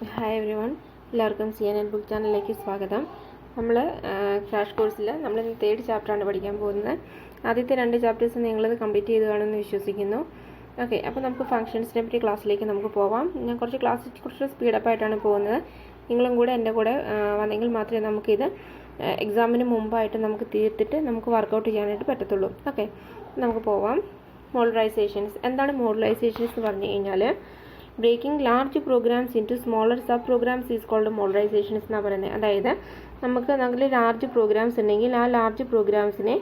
Hi every one, എല്ലാവർക്കും CNN book ചാനലിലേക്ക് സ്വാഗതം. നമ്മൾ ക്രാഷ് കോഴ്സിൽ നമ്മൾ ഇന്ന് 3rd ചാപ്റ്ററാണ് പഠിക്കാൻ പോകുന്നത്. ആദ്യത്തെ 2 ചാപ്റ്റേഴ്സ് നിങ്ങളത് കംപ്ലീറ്റ് ചെയ്ത് കാണുമെന്ന് വിശ്വസിക്കുന്നു. ഓക്കെ, അപ്പോൾ നമുക്ക് ഫംഗ്ഷൻസിനെ പറ്റി ക്ലാസ്സിലേക്ക് നമുക്ക് പോവാം. ഞാൻ കുറച്ച് സ്പീഡപ്പായിട്ടാണ് പോകുന്നത്. നിങ്ങളും കൂടെ എൻ്റെ കൂടെ വന്നെങ്കിൽ മാത്രമേ നമുക്കിത് എക്സാമിന് മുമ്പായിട്ട് നമുക്ക് തീർത്തിട്ട് നമുക്ക് വർക്കൗട്ട് ചെയ്യാനായിട്ട് പറ്റത്തുള്ളൂ. ഓക്കെ, നമുക്ക് പോവാം. മോഡലൈസേഷൻസ്. എന്താണ് മോഡലൈസേഷൻസ് എന്ന് പറഞ്ഞു കഴിഞ്ഞാൽ, breaking large programs into smaller sub programs is called modularisations എന്നാണ് പറയുന്നത്. അതായത് നമുക്ക് ലാർജ് പ്രോഗ്രാംസ് ഉണ്ടെങ്കിൽ ആ ലാർജ് പ്രോഗ്രാംസിനെ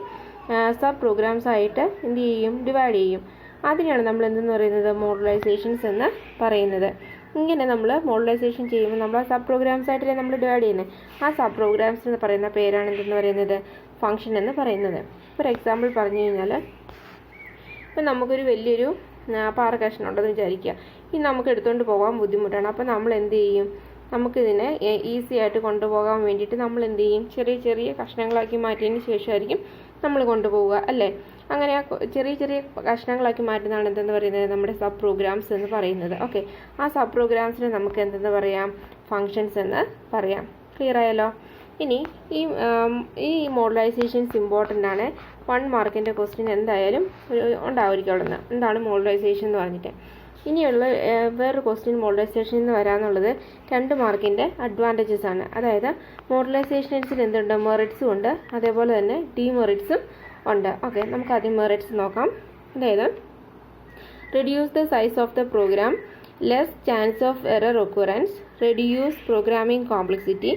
സബ് പ്രോഗ്രാംസ് ആയിട്ട് എന്ത് ചെയ്യും, ഡിവൈഡ് ചെയ്യും. അതിനെയാണ് നമ്മൾ എന്തെന്ന് പറയുന്നത്, മോഡലൈസേഷൻസ് എന്ന് പറയുന്നത്. ഇങ്ങനെ നമ്മൾ മോഡലൈസേഷൻ ചെയ്യുമ്പോൾ നമ്മൾ ആ സബ് പ്രോഗ്രാംസ് ആയിട്ടല്ലേ നമ്മൾ ഡിവൈഡ് ചെയ്യുന്നത്. ആ സബ് പ്രോഗ്രാംസ് എന്ന് പറയുന്ന പേരാണ് എന്തെന്ന് പറയുന്നത്, ഫംഗ്ഷൻ എന്ന് പറയുന്നത്. ഫോർ എക്സാമ്പിൾ പറഞ്ഞു കഴിഞ്ഞാൽ, ഇപ്പം നമുക്കൊരു വലിയൊരു പാറ കഷ്ണം ഉണ്ടെന്ന് വിചാരിക്കുക. ഇനി നമുക്ക് എടുത്തുകൊണ്ട് പോകാൻ ബുദ്ധിമുട്ടാണ്. അപ്പോൾ നമ്മൾ എന്ത് ചെയ്യും, നമുക്കിതിനെ ഈസി ആയിട്ട് കൊണ്ടുപോകാൻ വേണ്ടിയിട്ട് നമ്മൾ എന്ത് ചെയ്യും, ചെറിയ ചെറിയ കഷ്ണങ്ങളാക്കി മാറ്റിയതിന് ശേഷമായിരിക്കും നമ്മൾ കൊണ്ടുപോവുക, അല്ലേ? അങ്ങനെ ചെറിയ ചെറിയ കഷ്ണങ്ങളാക്കി മാറ്റുന്നതാണ് എന്തെന്ന് പറയുന്നത്, നമ്മുടെ സബ് പ്രോഗ്രാംസ് എന്ന് പറയുന്നത്. ഓക്കെ, ആ സബ് പ്രോഗ്രാംസിനെ നമുക്ക് എന്തെന്ന് പറയാം, ഫങ്ഷൻസ് എന്ന് പറയാം. ക്ലിയർ ആയല്ലോ? ഇനി ഈ മോഡലൈസേഷൻസ് ഇമ്പോർട്ടൻ്റ് ആണ്. 1 മാർക്കിൻ്റെ ക്വസ്റ്റ്യൻ എന്തായാലും ഉണ്ടാവുമായിരിക്കും അവിടെ നിന്ന്, എന്താണ് മോഡലൈസേഷൻ എന്ന് പറഞ്ഞിട്ട്. ഇനിയുള്ള വേറൊരു ക്വസ്റ്റ്യൻ മോഡലൈസേഷൻ എന്ന് വരാമെന്നുള്ളത് 2 മാർക്കിൻ്റെ അഡ്വാൻറ്റേജസ് ആണ്. അതായത് മോഡലൈസേഷൻസിൽ എന്തുണ്ട്, മെറിറ്റ്സും ഉണ്ട്, അതേപോലെ തന്നെ ഡിമെറിറ്റ്സും ഉണ്ട്. ഓക്കെ, നമുക്ക് ആദ്യം മെറിറ്റ്സ് നോക്കാം. അതായത് reduce the size of the program, less chance of error occurrence, reduce programming complexity,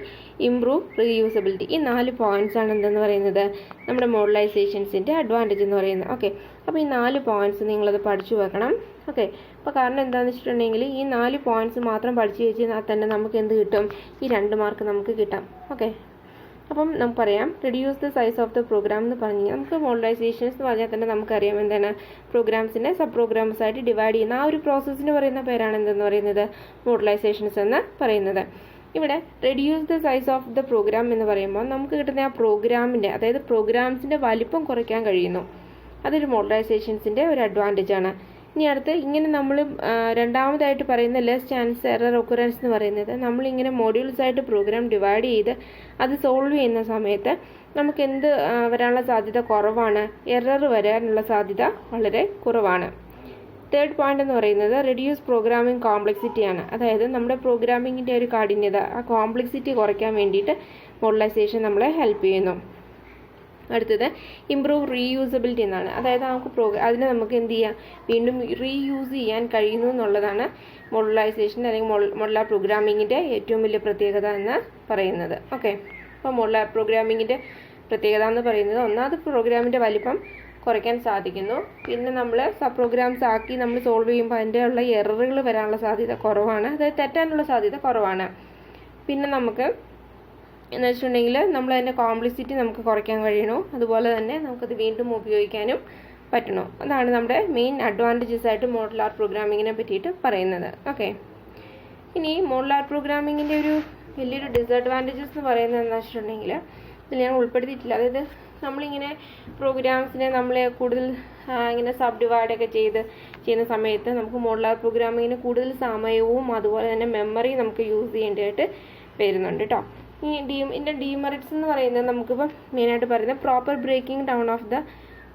improve reusability. ഈ 4 പോയിന്റ്സ് ആണ് എന്തെന്ന് പറയുന്നത്, നമ്മുടെ മോഡലൈസേഷൻസിൻ്റെ അഡ്വാൻറ്റേജ് എന്ന് പറയുന്നത്. ഓക്കെ, അപ്പോൾ ഈ 4 പോയിന്റ്സ് നിങ്ങളത് പഠിച്ചു വെക്കണം. ഓക്കെ, അപ്പോൾ കാരണം എന്താണെന്ന് വെച്ചിട്ടുണ്ടെങ്കിൽ ഈ 4 പോയിന്റ്സ് മാത്രം പഠിച്ചു വെച്ചാൽ തന്നെ നമുക്ക് എന്ത് കിട്ടും, ഈ 2 മാർക്ക് നമുക്ക് കിട്ടാം. ഓക്കെ, അപ്പം നമുക്കറിയാം reduce the size of the program എന്ന് പറഞ്ഞു കഴിഞ്ഞാൽ, നമുക്ക് മോഡലൈസേഷൻസ് എന്ന് പറഞ്ഞാൽ തന്നെ നമുക്കറിയാം എന്താണ്, പ്രോഗ്രാംസിനെ സബ് പ്രോഗ്രാംസ് ആയിട്ട് ഡിവൈഡ് ചെയ്യുന്ന ആ ഒരു പ്രോസസ്സിന് പറയുന്ന പേരാണ് എന്തെന്ന് പറയുന്നത്, മോഡലൈസേഷൻസ് എന്ന് പറയുന്നത്. ഇവിടെ reduce the size of the program എന്ന് പറയുമ്പോൾ നമുക്ക് കിട്ടുന്ന ആ പ്രോഗ്രാമിൻ്റെ, അതായത് പ്രോഗ്രാംസിൻ്റെ വലിപ്പം കുറയ്ക്കാൻ കഴിയുന്നു. അതൊരു മോഡലൈസേഷൻസിൻ്റെ ഒരു അഡ്വാൻറ്റേജ് ആണ്. ഇനി അടുത്ത് ഇങ്ങനെ നമ്മൾ രണ്ടാമതായിട്ട് പറയുന്ന ലെസ് ചാൻസ് എറർ ഒക്കുറൻസ് എന്ന് പറയുന്നത്, നമ്മളിങ്ങനെ മോഡ്യൂൾസ് ആയിട്ട് പ്രോഗ്രാം ഡിവൈഡ് ചെയ്ത് അത് സോൾവ് ചെയ്യുന്ന സമയത്ത് നമുക്ക് എന്ത് വരാനുള്ള സാധ്യത കുറവാണ്, എറർ വരാനുള്ള സാധ്യത വളരെ കുറവാണ്. 3rd പോയിന്റ് എന്ന് പറയുന്നത് റെഡ്യൂസ് പ്രോഗ്രാമിംഗ് കോംപ്ലക്സിറ്റി ആണ്. അതായത് നമ്മുടെ പ്രോഗ്രാമിങ്ങിൻ്റെ ഒരു കാഠിന്യത, ആ കോംപ്ലക്സിറ്റി കുറയ്ക്കാൻ വേണ്ടിയിട്ട് മോഡലൈസേഷൻ നമ്മളെ ഹെൽപ്പ് ചെയ്യുന്നു. അടുത്തത് ഇംപ്രൂവ് റീയൂസബിലിറ്റി എന്നാണ്. അതായത് അതിനെ നമുക്ക് എന്ത് ചെയ്യാം, വീണ്ടും റീയൂസ് ചെയ്യാൻ കഴിയുന്നു എന്നുള്ളതാണ് മോഡലൈസേഷൻ അല്ലെങ്കിൽ മോഡുലാർ പ്രോഗ്രാമിങ്ങിൻ്റെ ഏറ്റവും വലിയ പ്രത്യേകത എന്ന് പറയുന്നത്. ഓക്കെ, അപ്പോൾ മോഡുലാർ പ്രോഗ്രാമിങ്ങിൻ്റെ പ്രത്യേകത എന്ന് പറയുന്നത്, ഒന്നാമത് പ്രോഗ്രാമിൻ്റെ വലിപ്പം കുറയ്ക്കാൻ സാധിക്കുന്നു. പിന്നെ നമ്മൾ സബ് പ്രോഗ്രാംസ് ആക്കി നമ്മൾ സോൾവ് ചെയ്യുമ്പോൾ അതിൻ്റെ ഉള്ള എററുകൾ വരാനുള്ള സാധ്യത കുറവാണ്, അതായത് തെറ്റാനുള്ള സാധ്യത കുറവാണ്. പിന്നെ നമുക്ക് എന്ന് വെച്ചിട്ടുണ്ടെങ്കിൽ നമ്മൾ അതിൻ്റെ കോംപ്ലക്സിറ്റി നമുക്ക് കുറയ്ക്കാൻ കഴിയണു, അതുപോലെ തന്നെ നമുക്കത് വീണ്ടും ഉപയോഗിക്കാനും പറ്റണു. അതാണ് നമ്മുടെ മെയിൻ അഡ്വാൻറ്റേജസ് ആയിട്ട് മോഡുലാർ പ്രോഗ്രാമിങ്ങിനെ പറ്റിയിട്ട് പറയുന്നത്. ഓക്കെ, ഇനി മോഡുലാർ പ്രോഗ്രാമിങ്ങിൻ്റെ ഒരു വലിയൊരു ഡിസഡ്വാൻറ്റേജസ് എന്ന് പറയുന്നത് എന്താണെന്ന് വെച്ചിട്ടുണ്ടെങ്കിൽ, ഇതിൽ ഞാൻ ഉൾപ്പെടുത്തിയിട്ടില്ല. അതായത് നമ്മളിങ്ങനെ പ്രോഗ്രാംസിനെ നമ്മളെ കൂടുതൽ ഇങ്ങനെ സബ് ഡിവൈഡൊക്കെ ചെയ്യുന്ന സമയത്ത് നമുക്ക് മോഡുലാർ പ്രോഗ്രാമിങ്ങിന് കൂടുതൽ സമയവും അതുപോലെ തന്നെ മെമ്മറി നമുക്ക് യൂസ് ചെയ്യേണ്ടതായിട്ട് വരുന്നുണ്ട് കേട്ടോ. ഈ ഇതിൻ്റെ ഡിമെറിറ്റ്സ് എന്ന് പറയുന്നത് നമുക്കിപ്പോൾ മെയിനായിട്ട് പറയുന്നത് proper breaking down of the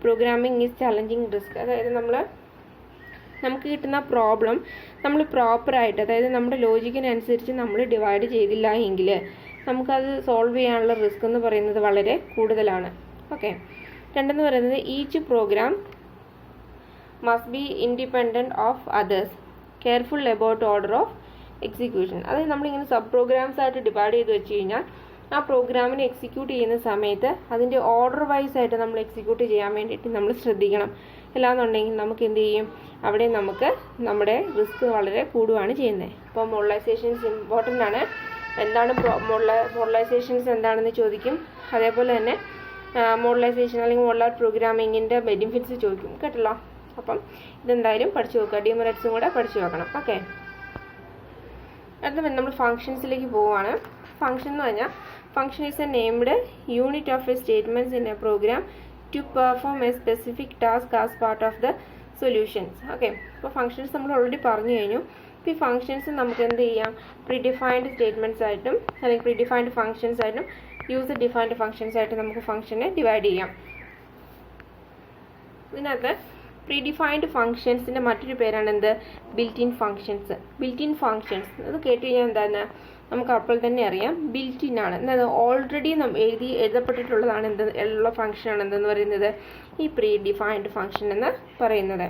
programming is challenging risk. അതായത് നമുക്ക് കിട്ടുന്ന പ്രോബ്ലം നമ്മൾ പ്രോപ്പറായിട്ട്, അതായത് നമ്മുടെ ലോജിക്കിനനുസരിച്ച് നമ്മൾ ഡിവൈഡ് ചെയ്തില്ല എങ്കിൽ നമുക്കത് സോൾവ് ചെയ്യാനുള്ള റിസ്ക് എന്ന് പറയുന്നത് വളരെ കൂടുതലാണ്. ഓക്കെ, രണ്ടെന്ന് പറയുന്നത് each program must be independent of others, careful about order of execution. അതായത് നമ്മളിങ്ങനെ സബ് പ്രോഗ്രാംസ് ആയിട്ട് ഡിവൈഡ് ചെയ്ത് വെച്ച് കഴിഞ്ഞാൽ ആ പ്രോഗ്രാമിനെ എക്സിക്യൂട്ട് ചെയ്യുന്ന സമയത്ത് അതിൻ്റെ ഓർഡർ വൈസ് ആയിട്ട് നമ്മൾ എക്സിക്യൂട്ട് ചെയ്യാൻ വേണ്ടിയിട്ട് നമ്മൾ ശ്രദ്ധിക്കണം. അല്ലാന്നുണ്ടെങ്കിൽ നമുക്ക് എന്ത് ചെയ്യും, അവിടെ നമുക്ക് നമ്മുടെ റിസ്ക് വളരെ കൂടുകയാണ് ചെയ്യുന്നത്. അപ്പോൾ മോഡലൈസേഷൻസ് ഇമ്പോർട്ടൻ്റ് ആണ്. എന്താണ് മോഡലൈസേഷൻസ് എന്താണെന്ന് ചോദിക്കും. അതേപോലെ തന്നെ മോഡലൈസേഷൻ അല്ലെങ്കിൽ മോഡുലാർ പ്രോഗ്രാമിങ്ങിൻ്റെ ബെനിഫിറ്റ്സ് ചോദിക്കും കേട്ടല്ലോ. അപ്പം ഇതെന്തായാലും പഠിച്ചു വെക്കുക, ഡിമെറിറ്റ്സും കൂടെ പഠിച്ചു വെക്കണം. ഓക്കെ, അടുത്ത നമ്മൾ ഫങ്ഷൻസിലേക്ക് പോവുകയാണ്. ഫങ്ഷൻ എന്ന് പറഞ്ഞാൽ function is a named unit of a statements in a program to perform a specific task as part of the solutions. Okay, അപ്പോൾ ഫങ്ഷൻസ് നമ്മൾ ഓൾറെഡി പറഞ്ഞു കഴിഞ്ഞു. അപ്പോൾ ഈ ഫങ്ഷൻസ് നമുക്ക് എന്ത് ചെയ്യാം, പ്രീഡിഫൈൻഡ് സ്റ്റേറ്റ്മെൻറ്റ്സ് ആയിട്ടും അല്ലെങ്കിൽ പ്രീഡിഫൈൻഡ് ഫങ്ഷൻസ് ആയിട്ടും യൂസർ ഡിഫൈൻഡ് ഫങ്ഷൻസ് ആയിട്ട് നമുക്ക് ഫങ്ഷനെ ഡിവൈഡ് ചെയ്യാം. ഇതിനകത്ത് പ്രീഡിഫൈൻഡ് ഫങ്ഷൻസിൻ്റെ മറ്റൊരു പേരാണ് എന്ത്, built in functions. Built in functions അത് കേട്ട് കഴിഞ്ഞാൽ എന്താണ്, നമുക്ക് അപ്പോൾ തന്നെ അറിയാം ബിൽറ്റ് ഇൻ ആണ്. എന്നാൽ ഓൾറെഡി എഴുതപ്പെട്ടിട്ടുള്ളതാണ് ഉള്ള ഫംഗ്ഷനാണ് എന്തെന്ന് പറയുന്നത്, ഈ പ്രീ ഡിഫൈൻഡ് ഫംഗ്ഷൻ എന്ന് പറയുന്നത്.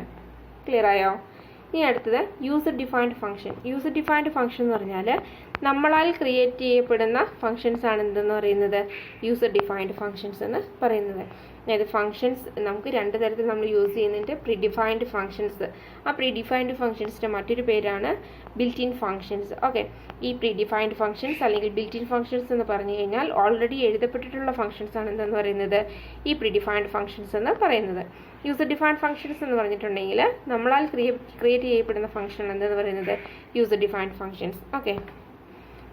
ക്ലിയർ ആയോ? ഇനി അടുത്തത് user defined function. User defined function എന്ന് പറഞ്ഞാൽ നമ്മളാൽ ക്രിയേറ്റ് ചെയ്യപ്പെടുന്ന ഫങ്ഷൻസ് ആണ് എന്തെന്ന് പറയുന്നത്, യൂസർ ഡിഫൈൻഡ് ഫങ്ഷൻസ് എന്ന് പറയുന്നത്. അതായത് ഫങ്ഷൻസ് നമുക്ക് രണ്ട് തരത്തിൽ നമ്മൾ യൂസ് ചെയ്യുന്നുണ്ട്. പ്രീഡിഫൈൻഡ് ഫങ്ഷൻസ്, ആ പ്രീഡിഫൈൻഡ് ഫങ്ഷൻസിൻ്റെ മറ്റൊരു പേരാണ് ബിൽറ്റ് ഇൻ ഫങ്ഷൻസ്. ഓക്കെ, ഈ പ്രീഡിഫൈൻഡ് ഫങ്ഷൻസ് അല്ലെങ്കിൽ ബിൽറ്റ് ഇൻ ഫങ്ഷൻസ് എന്ന് പറഞ്ഞു കഴിഞ്ഞാൽ ഓൾറെഡി എഴുതപ്പെട്ടിട്ടുള്ള ഫങ്ഷൻസ് ആണ് എന്തെന്ന് പറയുന്നത്, ഈ പ്രീഡിഫൈൻഡ് ഫങ്ഷൻസ് എന്ന് പറയുന്നത്. യൂസർ ഡിഫൈൻഡ് ഫങ്ഷൻസ് എന്ന് പറഞ്ഞിട്ടുണ്ടെങ്കിൽ നമ്മളാൽ ക്രിയേറ്റ് ചെയ്യപ്പെടുന്ന ഫങ്ഷൻ എന്തെന്ന് പറയുന്നത് യൂസർ ഡിഫൈൻഡ് ഫങ്ഷൻസ്. ഓക്കെ,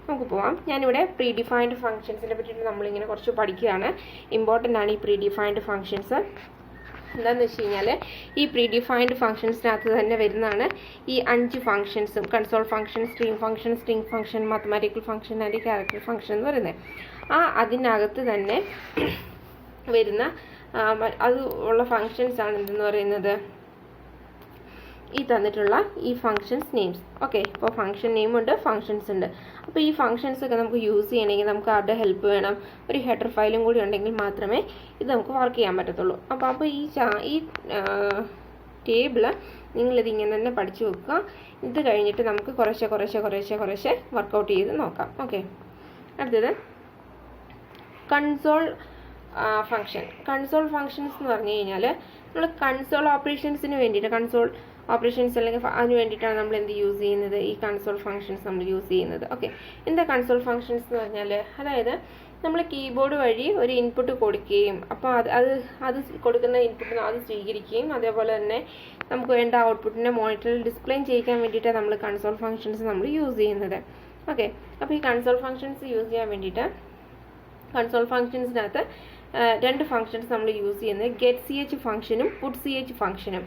നമുക്ക് പോവാം. ഞാനിവിടെ പ്രീ ഡിഫൈൻഡ് ഫങ്ഷൻസിനെ പറ്റിയിട്ട് നമ്മളിങ്ങനെ കുറച്ച് പഠിക്കുകയാണ്. ഇമ്പോർട്ടൻ്റ് ആണ് ഈ പ്രീ ഡിഫൈൻഡ് ഫങ്ഷൻസ്. എന്താണെന്ന് വെച്ച് കഴിഞ്ഞാൽ ഈ പ്രീ ഡിഫൈൻഡ് ഫങ്ഷൻസിനകത്ത് തന്നെ വരുന്നതാണ് ഈ 5 ഫങ്ഷൻസും, console function, stream function, string function, mathematical function and character function എന്ന് പറയുന്നത്. അതിനകത്ത് തന്നെ വരുന്ന അത് ഉള്ള ഫങ്ഷൻസ് ആണ് എന്തെന്ന് പറയുന്നത്, ഈ തന്നിട്ടുള്ള ഈ ഫങ്ഷൻസ് നെയിംസ്. ഓക്കെ, ഇപ്പോൾ ഫങ്ഷൻ നെയിം ഉണ്ട്, ഫങ്ഷൻസ് ഉണ്ട്. അപ്പോൾ ഈ ഫങ്ഷൻസ് ഒക്കെ നമുക്ക് യൂസ് ചെയ്യണമെങ്കിൽ നമുക്ക് ആരുടെ ഹെൽപ്പ് വേണം, ഒരു ഹെഡർ ഫയലും കൂടി ഉണ്ടെങ്കിൽ മാത്രമേ ഇത് നമുക്ക് വർക്ക് ചെയ്യാൻ പറ്റത്തുള്ളൂ. അപ്പോൾ ഈ ടേബിള് നിങ്ങളിത് ഇങ്ങനെ തന്നെ പഠിച്ചു വെക്കുക. ഇത് കഴിഞ്ഞിട്ട് നമുക്ക് കുറേശ്ശെ വർക്കൗട്ട് ചെയ്ത് നോക്കാം. ഓക്കെ, അടുത്തത് കൺസോൾ ഫങ്ഷൻ. കൺസോൾ ഫങ്ഷൻസ് എന്ന് പറഞ്ഞു കഴിഞ്ഞാൽ നമ്മൾ കൺസോൾ ഓപ്പറേഷൻസിന് വേണ്ടിയിട്ട്, കൺസോൾ ഓപ്പറേഷൻസ് അല്ലെങ്കിൽ അതിന് വേണ്ടിയിട്ടാണ് നമ്മൾ എന്ത് യൂസ് ചെയ്യുന്നത്, ഈ കൺസോൾ ഫങ്ഷൻസ് നമ്മൾ യൂസ് ചെയ്യുന്നത്. ഓക്കെ, എന്താ കൺസോൾ ഫങ്ഷൻസ് എന്ന് പറഞ്ഞാൽ, അതായത് നമ്മൾ കീബോർഡ് വഴി ഒരു ഇൻപുട്ട് കൊടുക്കുകയും അപ്പോൾ അത് കൊടുക്കുന്ന ഇൻപുട്ട് അത് സ്വീകരിക്കുകയും അതേപോലെ തന്നെ നമുക്ക് വേണ്ട ഔട്ട്പുട്ടിനെ മോണിറ്ററിൽ ഡിസ്പ്ലേ ചെയ്യിക്കാൻ വേണ്ടിയിട്ടാണ് നമ്മൾ കൺസോൾ ഫങ്ഷൻസ് നമ്മൾ യൂസ് ചെയ്യുന്നത്. ഓക്കെ, അപ്പോൾ ഈ കൺസോൾ ഫങ്ഷൻസ് യൂസ് ചെയ്യാൻ വേണ്ടിയിട്ട് കൺസോൾ ഫങ്ഷൻസിനകത്ത് 2 ഫങ്ഷൻസ് നമ്മൾ യൂസ് ചെയ്യുന്നത്, ഗെറ്റ് സി എച്ച് ഫംഗ്ഷനും പുട്ട് സി എച്ച് ഫംഗ്ഷനും.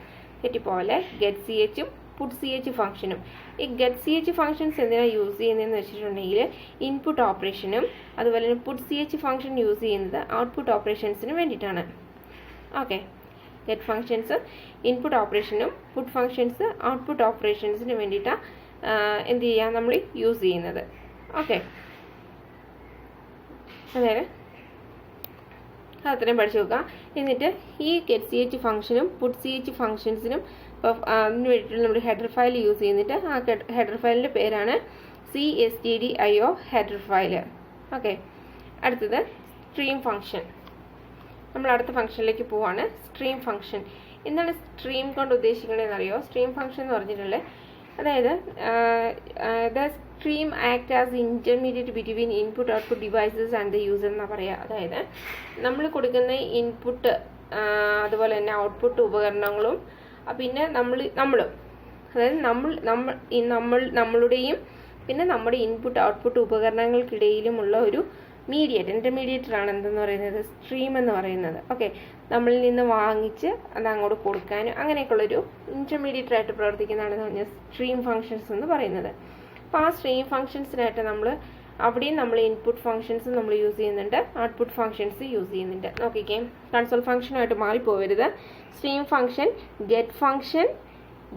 പോലെ ഗെറ്റ് സി എച്ചും പുട്ട് സി എച്ച് ഫംഗ്ഷനും. ഈ ഗെറ്റ് സി എച്ച് ഫംഗ്ഷൻസ് എന്തിനാണ് യൂസ് ചെയ്യുന്നതെന്ന് വെച്ചിട്ടുണ്ടെങ്കിൽ ഇൻപുട്ട് ഓപ്പറേഷനും അതുപോലെ തന്നെ put C H function use ചെയ്യുന്നത് ഔട്ട്പുട്ട് ഓപ്പറേഷൻസിന് വേണ്ടിയിട്ടാണ്. ഓക്കെ, ഗെറ്റ് ഫംഗ്ഷൻസ് ഇൻപുട്ട് ഓപ്പറേഷനും പുട്ട് ഫംഗ്ഷൻസ് ഔട്ട്പുട്ട് ഓപ്പറേഷൻസിന് വേണ്ടിയിട്ടാണ് എന്ത് ചെയ്യുക നമ്മൾ യൂസ് ചെയ്യുന്നത്. ഓക്കെ, അതായത് അത്രയും പഠിച്ചു നോക്കുക. എന്നിട്ട് ഈ ഗെറ്റ് സി എച്ച് ഫംഗ്ഷനും പുട്ട് സി എച്ച് ഫംഗ്ഷൻസിനും അതിന് വേണ്ടിയിട്ടുള്ള നമ്മൾ ഹെഡർ ഫയൽ യൂസ് ചെയ്യുന്നിട്ട് ആ ഹെഡർ ഫയലിൻ്റെ പേരാണ് CSTDIO ഹെഡർ ഫയൽ. ഓക്കെ, അടുത്തത് സ്ട്രീം ഫംഗ്ഷൻ. നമ്മൾ അടുത്ത ഫംഗ്ഷനിലേക്ക് പോവാണ്, സ്ട്രീം ഫംഗ്ഷൻ. എന്താണ് സ്ട്രീം കൊണ്ട് ഉദ്ദേശിക്കുന്നതെന്ന് അറിയോ? സ്ട്രീം ഫംഗ്ഷൻ എന്ന് പറഞ്ഞിട്ടുള്ളത് അതായത് the stream act as intermediate between input output devices and the user എന്നാണ് പറയുക. അതായത് നമ്മൾ കൊടുക്കുന്ന ഇൻപുട്ട് അതുപോലെ തന്നെ ഔട്ട്പുട്ട് ഉപകരണങ്ങളും പിന്നെ നമ്മളും അതായത് നമ്മളുടെയും പിന്നെ നമ്മുടെ ഇൻപുട്ട് ഔട്ട്പുട്ട് ഉപകരണങ്ങൾക്കിടയിലുമുള്ള ഒരു ഇന്റർമീഡിയേറ്റർ ആണ് എന്തെന്ന് പറയുന്നത്, സ്ട്രീം എന്ന് പറയുന്നത്. ഓക്കെ, നമ്മളിൽ നിന്ന് വാങ്ങിച്ച് അത് അങ്ങോട്ട് കൊടുക്കാനും അങ്ങനെയൊക്കെയുള്ളൊരു ഇൻ്റർമീഡിയേറ്റർ ആയിട്ട് പ്രവർത്തിക്കുന്നതാണ് പറഞ്ഞാൽ സ്ട്രീം ഫങ്ഷൻസ് എന്ന് പറയുന്നത്. അപ്പോൾ ആ സ്ട്രീം ഫങ്ഷൻസിനായിട്ട് അവിടെയും നമ്മൾ ഇൻപുട്ട് ഫങ്ഷൻസ് നമ്മൾ യൂസ് ചെയ്യുന്നുണ്ട്, ഔട്ട്പുട്ട് ഫങ്ഷൻസ് യൂസ് ചെയ്യുന്നുണ്ട്. നോക്കിക്കേ, കൺസോൾ ഫങ്ഷനുമായിട്ട് മാറിപ്പോവരുത്. Stream function, get function,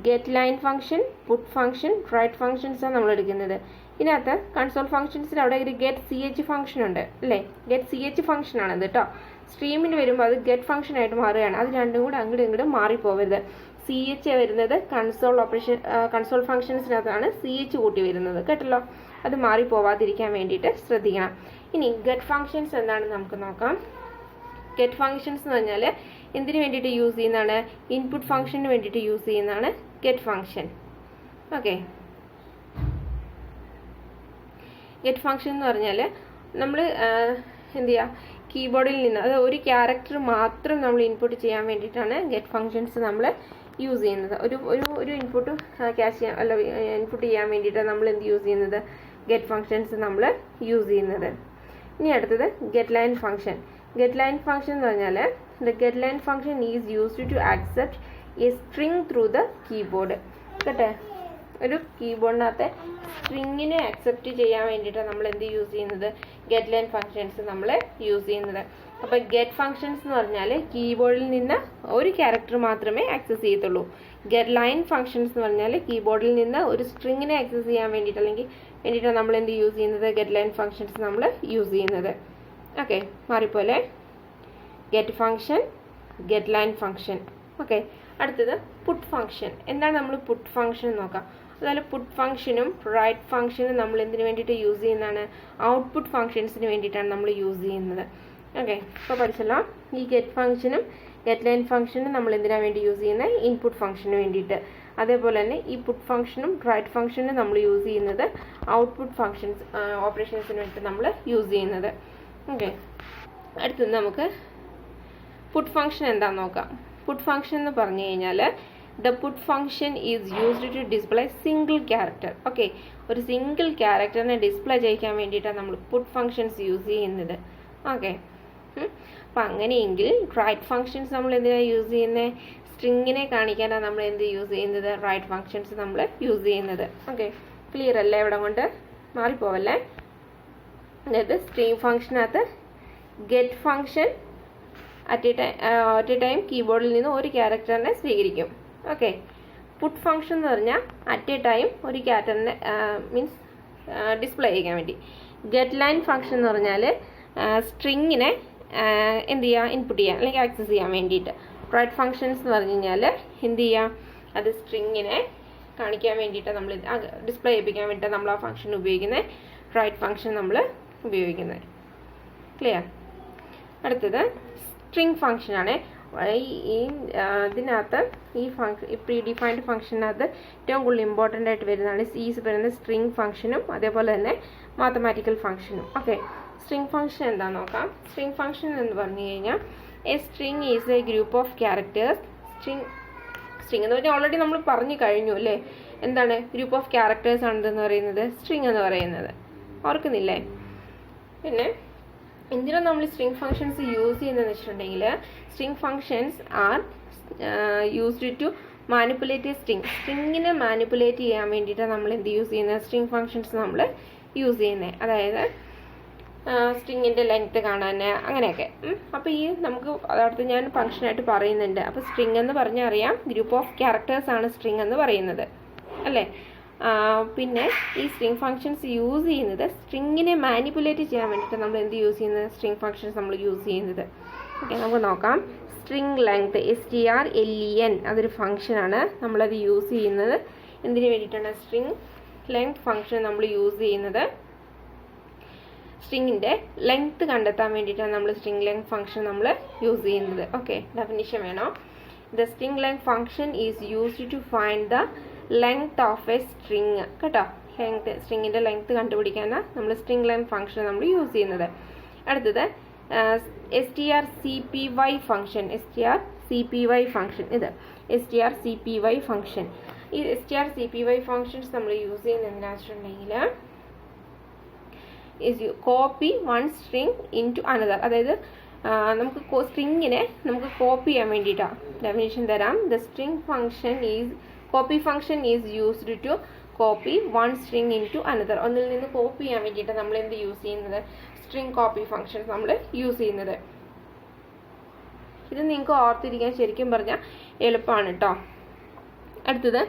get line function, put function, write functions ആണ് നമ്മൾ എടുക്കുന്നത്. ഇതിനകത്ത് കൺസോൾ ഫങ്ഷൻസിൽ അവിടെ ഒരു ഗെറ്റ് സി എച്ച് ഫങ്ഷൻ ഉണ്ട് അല്ലേ, ഗെറ്റ് സി എച്ച് ഫങ്ഷൻ ആണത് കേട്ടോ. സ്ട്രീമിന് വരുമ്പോൾ അത് ഗെറ്റ് ഫങ്ഷൻ ആയിട്ട് മാറുകയാണ്. അത് രണ്ടും കൂടെ അങ്ങോട്ടും മാറിപ്പോവരുത്. സി എച്ച് വരുന്നത് കൺസോൾ ഫങ്ഷൻസിനകത്താണ് സി എച്ച് കൂട്ടി വരുന്നത് കേട്ടല്ലോ. അത് മാറിപ്പോവാതിരിക്കാൻ വേണ്ടിയിട്ട് ശ്രദ്ധിക്കണം. ഇനി ഗെറ്റ് ഫങ്ഷൻസ് എന്താണെന്ന് നമുക്ക് നോക്കാം. ഗെറ്റ് ഫങ്ഷൻസ് എന്ന് പറഞ്ഞാൽ എന്തിനു വേണ്ടിയിട്ട് യൂസ് ചെയ്യുന്നതാണ്, ഇൻപുട്ട് ഫങ്ഷന് വേണ്ടിയിട്ട് യൂസ് ചെയ്യുന്നതാണ് get function. Okay, get function എന്ന് പറഞ്ഞാൽ നമ്മൾ എന്ത് ചെയ്യുക, കീബോർഡിൽ നിന്ന് അത് ഒരു ക്യാരക്ടർ മാത്രം നമ്മൾ ഇൻപുട്ട് ചെയ്യാൻ വേണ്ടിയിട്ടാണ് ഗെറ്റ് ഫങ്ഷൻസ് നമ്മൾ യൂസ് ചെയ്യുന്നത്. ഒരു ഇൻപുട്ട് ഇൻപുട്ട് ചെയ്യാൻ വേണ്ടിയിട്ടാണ് നമ്മൾ എന്ത് യൂസ് ചെയ്യുന്നത്, ഗെറ്റ് ഫങ്ഷൻസ് നമ്മൾ യൂസ് ചെയ്യുന്നത്. ഇനി അടുത്തത് get line function. Get line function എന്ന് പറഞ്ഞാൽ the get line function is used to accept a string through the keyboard കേട്ടെ. ഒരു കീബോർഡിനകത്തെ സ്ട്രിങ്ങിനെ അക്സെപ്റ്റ് ചെയ്യാൻ വേണ്ടിയിട്ടാണ് നമ്മൾ എന്ത് യൂസ് ചെയ്യുന്നത്, ഗെറ്റ് ലൈൻ ഫങ്ഷൻസ് നമ്മൾ യൂസ് ചെയ്യുന്നത്. അപ്പോൾ ഗെറ്റ് ഫങ്ഷൻസ് എന്ന് പറഞ്ഞാൽ കീബോർഡിൽ നിന്ന് ഒരു ക്യാരക്ടർ മാത്രമേ ആക്സസ് ചെയ്യത്തുള്ളൂ. ഗെറ്റ് ലൈൻ ഫങ്ഷൻസ് എന്ന് പറഞ്ഞാൽ കീബോർഡിൽ നിന്ന് ഒരു സ്ട്രിങ്ങിനെ ആക്സസ് ചെയ്യാൻ വേണ്ടിയിട്ട് വേണ്ടിയിട്ടാണ് നമ്മൾ എന്ത് യൂസ് ചെയ്യുന്നത്, ഗെറ്റ് ലൈൻ ഫങ്ഷൻസ് നമ്മൾ യൂസ് ചെയ്യുന്നത്. ഓക്കെ, മാറിപ്പോലെ get function, get line function. Okay, അടുത്തത് പുട്ട് ഫങ്ഷൻ. എന്താണ് നമ്മൾ പുട്ട് ഫങ്ഷൻ നോക്കാം. അതുപോലെ പുട്ട് ഫംഗ്ഷനും റൈറ്റ് ഫംഗ്ഷനും നമ്മൾ എന്തിനു വേണ്ടിയിട്ട് യൂസ് ചെയ്യുന്നതാണ്, ഔട്ട്പുട്ട് ഫംഗ്ഷൻസിന് വേണ്ടിയിട്ടാണ് നമ്മൾ യൂസ് ചെയ്യുന്നത്. ഓക്കെ, ഇപ്പോൾ പഠിച്ചല്ലോ. ഈ ഗെറ്റ് ഫംഗ്ഷനും ഗെറ്റ് ലൈൻ ഫംഗ്ഷനും നമ്മൾ എന്തിനാണ് വേണ്ടി യൂസ് ചെയ്യുന്നത്, ഇൻപുട്ട് ഫംഗ്ഷന് വേണ്ടിയിട്ട്. അതേപോലെ തന്നെ ഈ പുട്ട് ഫംഗ്ഷനും റൈറ്റ് ഫംഗ്ഷനും നമ്മൾ യൂസ് ചെയ്യുന്നത് ഔട്ട്പുട്ട് ഫംഗ്ഷൻസ് ഓപ്പറേഷൻസിന് വേണ്ടിയിട്ട് നമ്മൾ യൂസ് ചെയ്യുന്നത്. ഓക്കെ, അടുത്തത് നമുക്ക് പുട്ട് ഫംഗ്ഷൻ എന്താണെന്ന് നോക്കാം. പുട്ട് ഫംഗ്ഷൻ എന്ന് പറഞ്ഞു കഴിഞ്ഞാൽ the put function is used to display single character. Okay, ഒരു സിംഗിൾ ക്യാരക്ടറിനെ ഡിസ്പ്ലേ ചെയ്യിക്കാൻ വേണ്ടിയിട്ടാണ് നമ്മൾ പുട്ട് ഫംഗ്ഷൻസ് യൂസ് ചെയ്യുന്നത്. ഓക്കെ, അപ്പം അങ്ങനെയെങ്കിൽ റൈറ്റ് ഫംഗ്ഷൻസ് നമ്മൾ എന്തിനാണ് യൂസ് ചെയ്യുന്നത്, സ്ട്രിങ്ങിനെ കാണിക്കാനാണ് നമ്മൾ എന്ത് യൂസ് ചെയ്യുന്നത്, റൈറ്റ് ഫംഗ്ഷൻസ് നമ്മൾ യൂസ് ചെയ്യുന്നത്. ഓക്കെ, ക്ലിയർ അല്ലേ? ഇവിടെ കൊണ്ട് മാറിപ്പോവല്ലേ. അതായത് സ്ട്രിങ് ഫംഗ്ഷനകത്ത് get function at a time കീബോർഡിൽ നിന്ന് ഒരു ക്യാരക്ടറിനെ സ്വീകരിക്കും. ഓക്കെ, പുട്ട് ഫംഗ്ഷൻ എന്ന് പറഞ്ഞാൽ അറ്റ് എ ടൈം ഒരു ക്യാരക്ടറിനെ മീൻസ് ഡിസ്പ്ലേ ചെയ്യാൻ വേണ്ടി. ഗെറ്റ് ലൈൻ ഫംഗ്ഷൻ എന്ന് പറഞ്ഞാൽ സ്ട്രിങ്ങിനെ എന്ത് ചെയ്യുക, ഇൻപുട്ട് ചെയ്യാൻ അല്ലെങ്കിൽ ആക്സസ് ചെയ്യാൻ വേണ്ടിയിട്ട്. റൈറ്റ് ഫംഗ്ഷൻസ് എന്ന് പറഞ്ഞു കഴിഞ്ഞാൽ എന്ത് ചെയ്യുക, അത് സ്ട്രിങ്ങിനെ കാണിക്കാൻ വേണ്ടിയിട്ട് നമ്മൾ ഡിസ്പ്ലേ ചെയ്യിപ്പിക്കാൻ വേണ്ടിയിട്ട് നമ്മൾ ആ ഫംഗ്ഷൻ ഉപയോഗിക്കുന്നത്. റൈറ്റ് ഫംഗ്ഷൻ നമ്മൾ ഉപയോഗിക്കുന്നത്. ക്ലിയർ? അടുത്തത് സ്ട്രിങ് ഫംഗ്ഷനാണ്. ഇതിനകത്ത് ഈ പ്രീ ഡിഫൈൻഡ് ഫംഗ്ഷനകത്ത് ഏറ്റവും കൂടുതൽ ഇമ്പോർട്ടൻ്റ് ആയിട്ട് വരുന്നതാണ് വരുന്നത് സ്ട്രിങ് ഫംഗ്ഷനും അതേപോലെ തന്നെ മാത്തമാറ്റിക്കൽ ഫംഗ്ഷനും. ഓക്കെ, സ്ട്രിങ് ഫംഗ്ഷൻ എന്താണെന്ന് നോക്കാം. സ്ട്രിങ് ഫംഗ്ഷൻ എന്ന് പറഞ്ഞു കഴിഞ്ഞാൽ A string is A group of characters. String എന്ന് പറഞ്ഞാൽ ഓൾറെഡി നമ്മൾ പറഞ്ഞു കഴിഞ്ഞു അല്ലേ, എന്താണ് ഗ്രൂപ്പ് ഓഫ് ക്യാരക്ടേഴ്സ് ആണെന്ന് പറയുന്നത് സ്ട്രിങ് എന്ന് പറയുന്നത്, ഓർക്കുന്നില്ലേ? പിന്നെ എന്തിനാണ് നമ്മൾ സ്ട്രിങ് ഫംഗ്ഷൻസ് യൂസ് ചെയ്യുന്നതെന്ന് വെച്ചിട്ടുണ്ടെങ്കിൽ string functions are used to manipulate സ്ട്രിങ്ങിനെ മാനിപ്പുലേറ്റ് ചെയ്യാൻ വേണ്ടിയിട്ടാണ് നമ്മൾ എന്ത് യൂസ് ചെയ്യുന്നത്, സ്ട്രിങ് ഫംഗ്ഷൻസ് നമ്മൾ യൂസ് ചെയ്യുന്നത്. അതായത് സ്ട്രിങ്ങിൻ്റെ ലെങ്ത്ത് കാണാൻ അങ്ങനെയൊക്കെ. അപ്പോൾ ഈ നമുക്ക് അതടുത്ത് ഞാൻ ഫംഗ്ഷനായിട്ട് പറയുന്നുണ്ട്. അപ്പോൾ സ്ട്രിങ് എന്ന് പറഞ്ഞാൽ അറിയാം ഗ്രൂപ്പ് ഓഫ് ക്യാരക്ടേഴ്സ് ആണ് സ്ട്രിങ് എന്ന് പറയുന്നത് അല്ലേ. പിന്നെ ഈ സ്ട്രിങ് ഫംഗ്ഷൻസ് യൂസ് ചെയ്യുന്നത് സ്ട്രിങ്ങിനെ മാനിപ്പുലേറ്റ് ചെയ്യാൻ വേണ്ടിയിട്ട് നമ്മൾ എന്ത് യൂസ് ചെയ്യുന്നത്, സ്ട്രിങ് ഫംഗ്ഷൻസ് നമ്മൾ യൂസ് ചെയ്യുന്നത്. ഓക്കെ, നമുക്ക് നോക്കാം. സ്ട്രിങ് ലെങ്ത് STRLEN അതൊരു ഫംഗ്ഷനാണ്. നമ്മളത് യൂസ് ചെയ്യുന്നത് എന്തിനു വേണ്ടിയിട്ടാണ്, സ്ട്രിങ് ലെങ്ത് ഫംഗ്ഷൻ നമ്മൾ യൂസ് ചെയ്യുന്നത് സ്ട്രിങ്ങിൻ്റെ ലെങ്ത് കണ്ടെത്താൻ വേണ്ടിയിട്ടാണ് നമ്മൾ സ്ട്രിങ് ലെങ്ത് ഫംഗ്ഷൻ നമ്മൾ യൂസ് ചെയ്യുന്നത്. ഓക്കെ, ഡെഫിനിഷൻ വേണം. The string length function is used to find the length of a string. കേട്ടോ, സ്ട്രിങ്ങിൻ്റെ ലെങ്ത് കണ്ടുപിടിക്കാനാണ് നമ്മൾ സ്ട്രിങ് ലെങ്ത് ഫംഗ്ഷൻ നമ്മൾ യൂസ് ചെയ്യുന്നത്. അടുത്തത് strcpy ഫംഗ്ഷൻ. strcpy ഫംഗ്ഷൻ, ഇത് strcpy ഫംഗ്ഷൻ. ഈ strcpy ഫംഗ്ഷൻസ് നമ്മൾ യൂസ് ചെയ്യുന്നത് എന്താണെന്ന് വെച്ചിട്ടുണ്ടെങ്കിൽ copy one string into another. അതായത് നമുക്ക് സ്ട്രിങ്ങിനെ നമുക്ക് കോപ്പി ചെയ്യാൻ വേണ്ടിയിട്ടാണ്. ഡെഫിനിഷൻ തരാം. The string function is copy function is used to copy one string into another. ഒന്നിൽ നിന്ന് കോപ്പി ചെയ്യാൻ വേണ്ടിയിട്ട് നമ്മൾ എന്ത് യൂസ് ചെയ്യുന്നത്, സ്ട്രിങ് കോപ്പി ഫംഗ്ഷൻസ് നമ്മൾ യൂസ് ചെയ്യുന്നത്. ഇത് നിങ്ങൾക്ക് ഓർത്തിരിക്കാൻ ശരിക്കും പറഞ്ഞാൽ എളുപ്പമാണ് കേട്ടോ. അടുത്തത്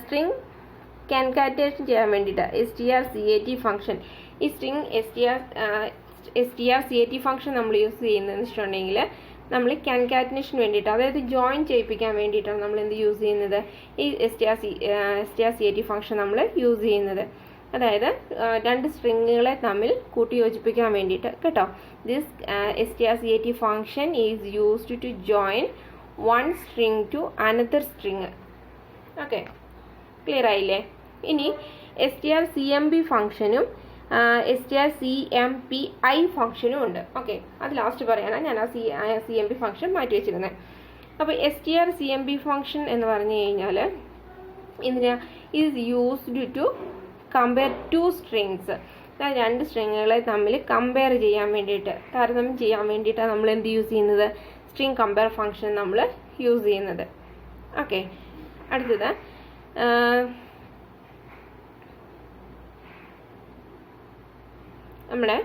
സ്ട്രിങ് കൺകാറ്റേഷൻ ചെയ്യാൻ വേണ്ടിയിട്ട് strcat ഫംഗ്ഷൻ. ഈ സ്ട്രിങ് strcat ഫംഗ്ഷൻ നമ്മൾ യൂസ് ചെയ്യുന്നതെന്ന് വെച്ചിട്ടുണ്ടെങ്കിൽ നമ്മൾ കൺകാറ്റനേഷന് വേണ്ടിയിട്ട്, അതായത് ജോയിൻ ചെയ്യിപ്പിക്കാൻ വേണ്ടിയിട്ടാണ് നമ്മൾ എന്ത് യൂസ് ചെയ്യുന്നത്, ഈ strcat ഫംഗ്ഷൻ നമ്മൾ യൂസ് ചെയ്യുന്നത്. അതായത് രണ്ട് സ്ട്രിങ്ങുകളെ തമ്മിൽ കൂട്ടി യോജിപ്പിക്കാൻ വേണ്ടിയിട്ട് കേട്ടോ. This strcat function is used to join one string to another string. Okay, clear ആയില്ലേ? ഇനി strcmp ഫംഗ്ഷനും strcmpI ഫംഗ്ഷനും ഉണ്ട്. ഓക്കെ, അത് ലാസ്റ്റ് പറയാനാണ് ഞാൻ ആ CMP ഫംഗ്ഷൻ മാറ്റി വെച്ചിരുന്നത്. അപ്പോൾ strcmp ഫംഗ്ഷൻ എന്ന് പറഞ്ഞു കഴിഞ്ഞാൽ ഇതിന് is used to compare two strings. അതായത് രണ്ട് സ്ട്രിങ്ങുകളെ തമ്മിൽ കമ്പയർ ചെയ്യാൻ വേണ്ടിയിട്ട്, താരതമ്യം ചെയ്യാൻ വേണ്ടിയിട്ടാണ് നമ്മൾ എന്ത് യൂസ് ചെയ്യുന്നത്, സ്ട്രിങ് കമ്പയർ ഫംഗ്ഷൻ നമ്മൾ യൂസ് ചെയ്യുന്നത്. ഓക്കെ, അടുത്തത് നമ്മുടെ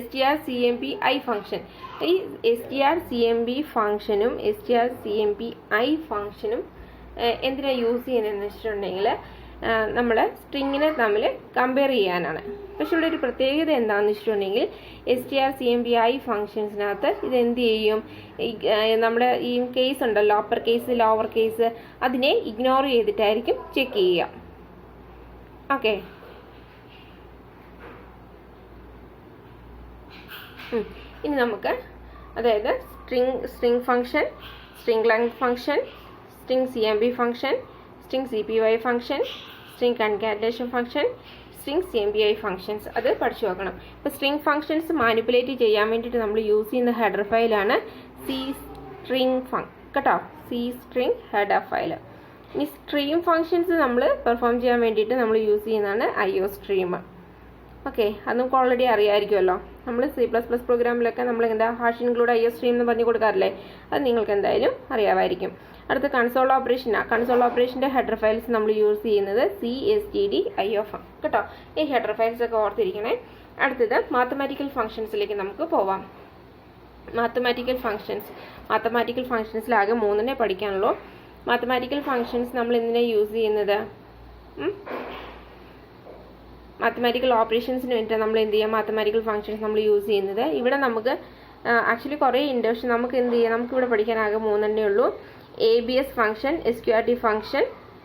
strcmpi ഫംഗ്ഷൻ. ഈ strcmp ഫംഗ്ഷനും strcmpi ഫംഗ്ഷനും എന്തിനാണ് യൂസ് ചെയ്യുന്നതെന്ന് വെച്ചിട്ടുണ്ടെങ്കിൽ നമ്മൾ സ്ട്രിങ്ങിനെ തമ്മിൽ കമ്പയർ ചെയ്യാനാണ്. പക്ഷെ ഇവിടെ ഒരു പ്രത്യേകത എന്താണെന്ന് വെച്ചിട്ടുണ്ടെങ്കിൽ strcmpi ഫംഗ്ഷൻസിനകത്ത് ഇത് എന്ത് ചെയ്യും, നമ്മുടെ ഈ കേസ് ഉണ്ടല്ലോ, അപ്പർ കേസ് ലോവർ കേസ്, അതിനെ ഇഗ്നോർ ചെയ്തിട്ടായിരിക്കും ചെക്ക് ചെയ്യുക. ഓക്കെ, ഇനി നമുക്ക് അതായത് string function, string length function, string cmp function, string cpy function, string concatenation function, string cmpi functions അത് പഠിച്ചു നോക്കണം. ഇപ്പോൾ സ്ട്രിംഗ് ഫംഗ്ഷൻസ് മാനിപ്പുലേറ്റ് ചെയ്യാൻ വേണ്ടിയിട്ട് നമ്മൾ യൂസ് ചെയ്യുന്ന ഹെഡർ ഫയലാണ് കേട്ടോ, സ്ട്രിംഗ് ഹെഡർ ഫയൽ. ഇനി സ്ട്രീം ഫംഗ്ഷൻസ് നമ്മൾ പെർഫോം ചെയ്യാൻ വേണ്ടിയിട്ട് നമ്മൾ യൂസ് ചെയ്യുന്നതാണ് IOStream. ഓക്കെ, അത് നമുക്ക് ഓൾറെഡി അറിയാമായിരിക്കുമല്ലോ. നമ്മൾ C++ പ്രോഗ്രാമിലൊക്കെ നമ്മൾ എന്താ ഹാഷ് ഇൻക്ലൂഡ് IOStream എന്ന് പറഞ്ഞു കൊടുക്കാറില്ലേ, അത് നിങ്ങൾക്ക് എന്തായാലും അറിയാമായിരിക്കും. അടുത്ത കൺസോൾ ഓപ്പറേഷനാണ്. കൺസോൾ ഓപ്പറേഷൻ്റെ ഹെഡർ ഫയൽസ് നമ്മൾ യൂസ് ചെയ്യുന്നത് CSTDIO കേട്ടോ. ഈ ഹെഡർ ഫയൽസ് ഒക്കെ ഓർത്തിരിക്കണേ. അടുത്തത് മാത്തമാറ്റിക്കൽ ഫംഗ്ഷൻസിലേക്ക് നമുക്ക് പോവാം. മാത്തമാറ്റിക്കൽ ഫംഗ്ഷൻസിൽ ആകെ 3 പഠിക്കാനുള്ളൂ. മാത്തമാറ്റിക്കൽ ഫംഗ്ഷൻസ് നമ്മൾ എന്തിനാണ് യൂസ് ചെയ്യുന്നത്? മാത്തമാറ്റിക്കൽ ഓപ്പറേഷൻസിന് വേണ്ടിയിട്ട് നമ്മൾ എന്ത് ചെയ്യുക, മാത്തമാറ്റിക്കൽ ഫംഗ്ഷൻസ് നമ്മൾ യൂസ് ചെയ്യുന്നത്. ഇവിടെ നമുക്ക് ആക്ച്വലി കുറേ ഉണ്ട്, പക്ഷെ നമുക്ക് എന്ത് ചെയ്യാം, നമുക്കിവിടെ പഠിക്കാനാകെ 3 ഉള്ളൂ. ABS function, SQRT function,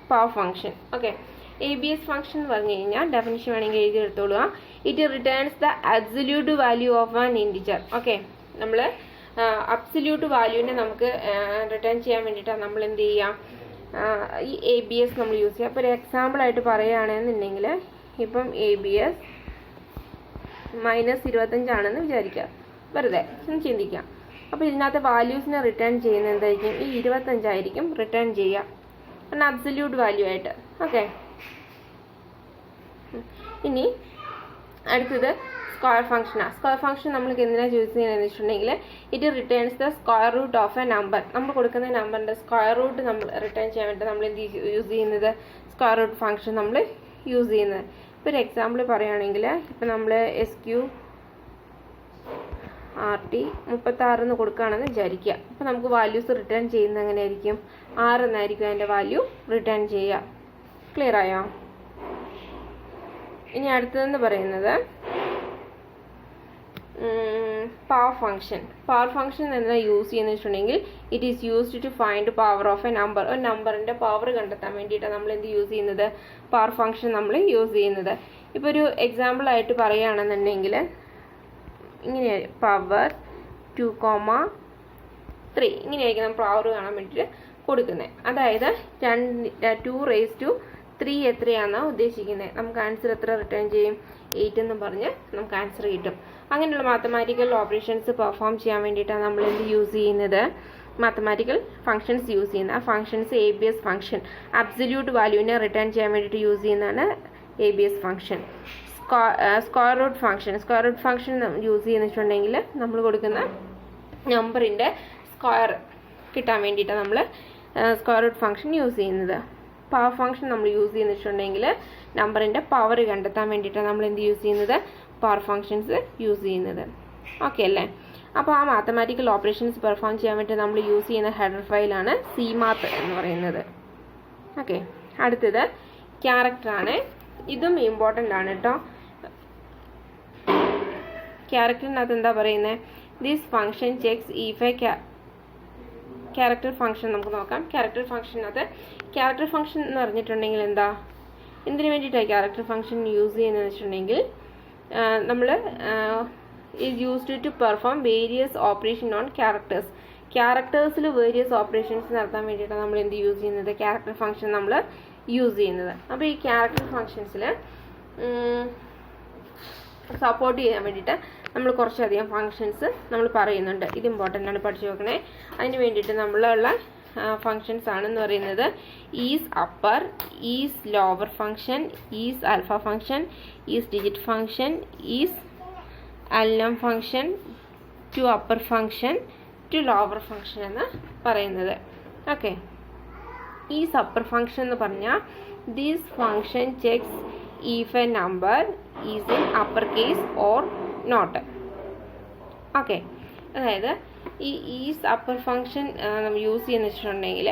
power function. Okay, ABS function എന്ന് പറഞ്ഞു കഴിഞ്ഞാൽ ഡെഫിനിഷൻ വേണമെങ്കിൽ എഴുതി എടുത്തോളുക. It returns the absolute value of an integer. Okay, നമ്മൾ അബ്സല്യൂട്ട് വാല്യൂവിനെ നമുക്ക് റിട്ടേൺ ചെയ്യാൻ വേണ്ടിയിട്ടാണ് നമ്മൾ എന്ത് ചെയ്യുക, ഈ ABS നമ്മൾ യൂസ് ചെയ്യുക. അപ്പോൾ ഒരു എക്സാമ്പിളായിട്ട് പറയുകയാണെന്നുണ്ടെങ്കിൽ, ഇപ്പം ABS -25 ആണെന്ന് വിചാരിക്കുക, വെറുതെ ചിന്തിക്കാം. അപ്പോൾ ഇതിനകത്ത് വാല്യൂസിനെ റിട്ടേൺ ചെയ്യുന്നത് എന്തായിരിക്കും, ഈ 25 ആയിരിക്കും റിട്ടേൺ ചെയ്യുക, കാരണം അബ്സല്യൂട്ട് വാല്യൂ ആയിട്ട്. ഓക്കെ, ഇനി അടുത്തത് സ്ക്വയർ ഫംഗ്ഷനാണ്. സ്ക്വയർ ഫംഗ്ഷൻ നമ്മൾക്ക് എന്തിനാണ് ചൂസ് ചെയ്യുന്നതെന്ന് വെച്ചിട്ടുണ്ടെങ്കിൽ, it returns the square root of a number. നമ്മൾ കൊടുക്കുന്ന നമ്പറിൻ്റെ സ്ക്വയർ റൂട്ട് നമ്മൾ റിട്ടേൺ ചെയ്യാൻ വേണ്ടി നമ്മൾ എന്ത് യൂസ് ചെയ്യുന്നത്, സ്ക്വയർ റൂട്ട് ഫംഗ്ഷൻ നമ്മൾ യൂസ് ചെയ്യുന്നത്. ഇപ്പോൾ ഒരു എക്സാമ്പിൾ പറയുകയാണെങ്കിൽ, ഇപ്പം നമ്മൾ SQRT 36 എന്ന് കൊടുക്കുകയാണെന്ന് വിചാരിക്കുക. അപ്പോൾ നമുക്ക് വാല്യൂസ് റിട്ടേൺ ചെയ്യുന്നത് എങ്ങനെയായിരിക്കും, 6 എന്നായിരിക്കും അതിൻ്റെ വാല്യൂ റിട്ടേൺ ചെയ്യുക. ക്ലിയർ ആയോ? ഇനി അടുത്തതെന്ന് പറയുന്നത് പവർ ഫംഗ്ഷൻ. പവർ ഫംഗ്ഷൻ എന്താ യൂസ് ചെയ്യുന്നത് വെച്ചിട്ടുണ്ടെങ്കിൽ, it is used to find power of a number. ഒരു നമ്പറിൻ്റെ പവർ കണ്ടെത്താൻ വേണ്ടിയിട്ടാണ് നമ്മൾ എന്ത് യൂസ് ചെയ്യുന്നത്, പവർ ഫംഗ്ഷൻ നമ്മൾ യൂസ് ചെയ്യുന്നത്. ഇപ്പോൾ ഒരു എക്സാമ്പിളായിട്ട് പറയുകയാണെന്നുണ്ടെങ്കിൽ, ഇങ്ങനെ പവർ 2,3 ഇങ്ങനെയായിരിക്കും നമ്മൾ പവർ കാണാൻ വേണ്ടിയിട്ട് കൊടുക്കുന്നത്. അതായത് 2⁻³ എത്രയാണെന്നാണ് ഉദ്ദേശിക്കുന്നത്. നമുക്ക് ആൻസർ എത്ര റിട്ടേൺ ചെയ്യും, 8 എന്ന് പറഞ്ഞ് നമുക്ക് ആൻസർ കിട്ടും. അങ്ങനെയുള്ള മാത്തമാറ്റിക്കൽ ഓപ്പറേഷൻസ് പെർഫോം ചെയ്യാൻ വേണ്ടിയിട്ടാണ് നമ്മൾ എന്ത് യൂസ് ചെയ്യുന്നത്, മാത്തമാറ്റിക്കൽ ഫംഗ്ഷൻസ് യൂസ് ചെയ്യുന്നത്. ആ ഫംഗ്ഷൻസ് ABS ഫംഗ്ഷൻ, അബ്സല്യൂട്ട് വാല്യൂവിനെ റിട്ടേൺ ചെയ്യാൻ വേണ്ടിയിട്ട് യൂസ് ചെയ്യുന്നതാണ് ABS function. Square root function use ചെയ്യുന്ന വെച്ചിട്ടുണ്ടെങ്കിൽ, നമ്മൾ കൊടുക്കുന്ന നമ്പറിൻ്റെ സ്ക്വയർ കിട്ടാൻ വേണ്ടിയിട്ടാണ് നമ്മൾ സ്ക്വയർ റൂട്ട് ഫംഗ്ഷൻ യൂസ് ചെയ്യുന്നത്. പവർ ഫംഗ്ഷൻ നമ്മൾ യൂസ് ചെയ്യുന്ന വെച്ചിട്ടുണ്ടെങ്കിൽ, നമ്പറിൻ്റെ പവർ കണ്ടെത്താൻ വേണ്ടിയിട്ടാണ് നമ്മൾ എന്ത് യൂസ് ചെയ്യുന്നത്, പവർ ഫംഗ്ഷൻസ് യൂസ് ചെയ്യുന്നത്. ഓക്കെ അല്ലേ? അപ്പോൾ ആ മാത്തമാറ്റിക്കൽ ഓപ്പറേഷൻസ് പെർഫോം ചെയ്യാൻ വേണ്ടി നമ്മൾ യൂസ് ചെയ്യുന്ന ഹെഡർ ഫയലാണ് CMath എന്ന് പറയുന്നത്. ഓക്കെ, അടുത്തത് ക്യാരക്ടറാണ്. ഇതും ഇമ്പോർട്ടൻ്റ് ആണ് കേട്ടോ. ക്യാരക്ടറിനകത്ത് എന്താ പറയുന്നത്, this function checks if a character function നമുക്ക് നോക്കാം. ക്യാരക്ടർ ഫംഗ്ഷൻ എന്ന് പറഞ്ഞിട്ടുണ്ടെങ്കിൽ എന്താ, എന്തിനു വേണ്ടിയിട്ടാണ് ക്യാരക്ടർ ഫംഗ്ഷൻ യൂസ് ചെയ്യുന്നതെന്ന് വെച്ചിട്ടുണ്ടെങ്കിൽ, നമ്മൾ is used to perform various operation on ക്യാരക്ടേഴ്സിൽ വേരിയസ് ഓപ്പറേഷൻസ് നടത്താൻ വേണ്ടിയിട്ടാണ് നമ്മൾ എന്ത് യൂസ് ചെയ്യുന്നത്, ക്യാരക്ടർ ഫംഗ്ഷൻ നമ്മൾ യൂസ് ചെയ്യുന്നത്. അപ്പോൾ ഈ ക്യാരക്ടർ ഫംഗ്ഷൻസിൽ സപ്പോർട്ട് ചെയ്യാൻ വേണ്ടിയിട്ട് നമ്മൾ കുറച്ചധികം ഫംഗ്ഷൻസ് നമ്മൾ പറയുന്നുണ്ട്. ഇത് ഇമ്പോർട്ടൻ്റ് ആണ്, പഠിച്ചു വെക്കണേ. അതിന് വേണ്ടിയിട്ട് നമ്മളുള്ള ഫംഗ്ഷൻസ് ആണെന്ന് പറയുന്നത് is upper, is lower function, is alpha function, is digit function, is alnum function, to upper function, to lower function എന്ന് പറയുന്നത്. ഓക്കെ, ഈസ് അപ്പർ ഫംഗ്ഷൻ എന്ന് പറഞ്ഞാൽ this function checks if a number is in uppercase or not. Okay, അതായത് ഈ is upper function നമ്മൾ use ചെയ്യുന്ന വെച്ചിട്ടുണ്ടെങ്കിൽ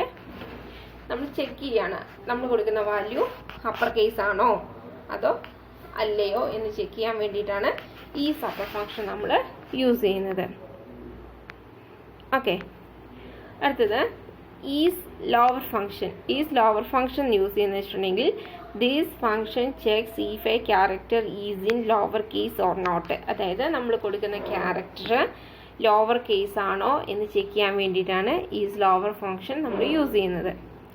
നമ്മൾ ചെക്ക് ചെയ്യാണ് നമ്മൾ കൊടുക്കുന്ന വാല്യൂ അപ്പർ കേസ് ആണോ അതോ അല്ലയോ എന്ന് ചെക്ക് ചെയ്യാൻ വേണ്ടിയിട്ടാണ് ഈസ് അപ്പർ ഫങ്ഷൻ നമ്മൾ യൂസ് ചെയ്യുന്നത്. ഓക്കെ, അടുത്തത് is lower function. Is lower function use ചെയ്യുന്ന വെച്ചിട്ടുണ്ടെങ്കിൽ this function checks if a character is in lower case or not. അതായത് നമ്മൾ കൊടുക്കുന്ന ക്യാരക്ടർ ലോവർ കേസ് ആണോ എന്ന് ചെക്ക് ചെയ്യാൻ വേണ്ടിയിട്ടാണ് ഈസ് ലോവർ ഫങ്ഷൻ നമ്മൾ യൂസ് ചെയ്യുന്നത്.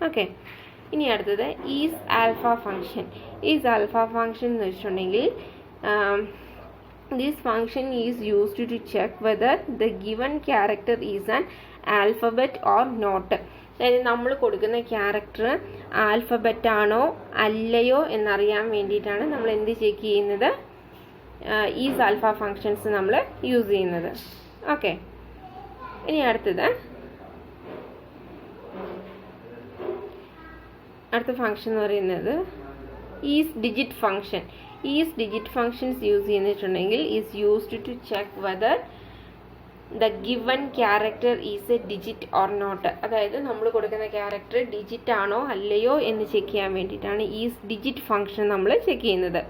ഓക്കെ, ഇനി അടുത്തത് is alpha function. Is alpha function എന്ന് വെച്ചിട്ടുണ്ടെങ്കിൽ this function is used to check whether the given character is an alphabet or not. അതായത് നമ്മൾ കൊടുക്കുന്ന ക്യാരക്ടർ ആൽഫബറ്റ് ആണോ അല്ലയോ എന്നറിയാൻ വേണ്ടിയിട്ടാണ് നമ്മൾ എന്ത് ചെക്ക് ചെയ്യുന്നത്, ഈസ് ആൽഫ ഫങ്ഷൻസ് നമ്മൾ യൂസ് ചെയ്യുന്നത്. ഓക്കെ, ഇനി അടുത്ത ഫങ്ഷൻ എന്ന് പറയുന്നത് is digit function. Is digit functions use ചെയ്തിട്ടുണ്ടെങ്കിൽ is used to check whether the given character is a digit or not. അതായത് നമ്മൾ കൊടുക്കുന്ന ക്യാരക്ടർ ഡിജിറ്റ് ആണോ അല്ലയോ എന്ന് ചെക്ക് ചെയ്യാൻ വേണ്ടിയിട്ടാണ് ഈസ് ഡിജിറ്റ് ഫങ്ഷൻ നമ്മൾ ചെക്ക് ചെയ്യുന്നത്.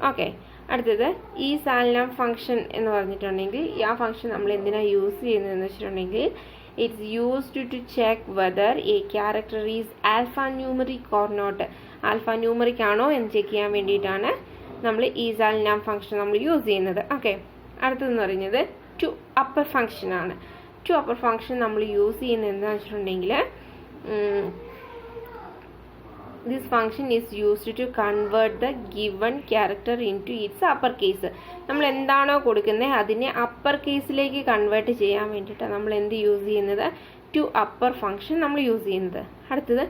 ഓക്കെ, അടുത്തത് ഈസ് ആൽനം ഫങ്ഷൻ എന്ന് പറഞ്ഞിട്ടുണ്ടെങ്കിൽ ആ ഫങ്ഷൻ നമ്മൾ എന്തിനാണ് യൂസ് ചെയ്യുന്നതെന്ന് വെച്ചിട്ടുണ്ടെങ്കിൽ it's used to check whether a character is alpha numeric or not. Alpha numeric ആണോ എന്ന് ചെക്ക് ചെയ്യാൻ വേണ്ടിയിട്ടാണ് നമ്മൾ ഈസ് ആൽനം ഫങ്ഷൻ നമ്മൾ യൂസ് ചെയ്യുന്നത്. ഓക്കെ, അടുത്തതെന്ന് പറയുന്നത് ടു അപ്പർ ഫങ്ഷൻ ആണ്. ടു അപ്പർ ഫങ്ഷൻ നമ്മൾ യൂസ് ചെയ്യുന്നത് എന്താണെന്ന് വെച്ചിട്ടുണ്ടെങ്കിൽ this function is used to convert the given character into its upper case. നമ്മൾ എന്താണോ കൊടുക്കുന്നത് അതിനെ അപ്പർ കേസിലേക്ക് കൺവേർട്ട് ചെയ്യാൻ വേണ്ടിയിട്ടാണ് നമ്മൾ എന്ത് യൂസ് ചെയ്യുന്നത്, ടു അപ്പർ ഫങ്ഷൻ നമ്മൾ യൂസ് ചെയ്യുന്നത്. അടുത്തത്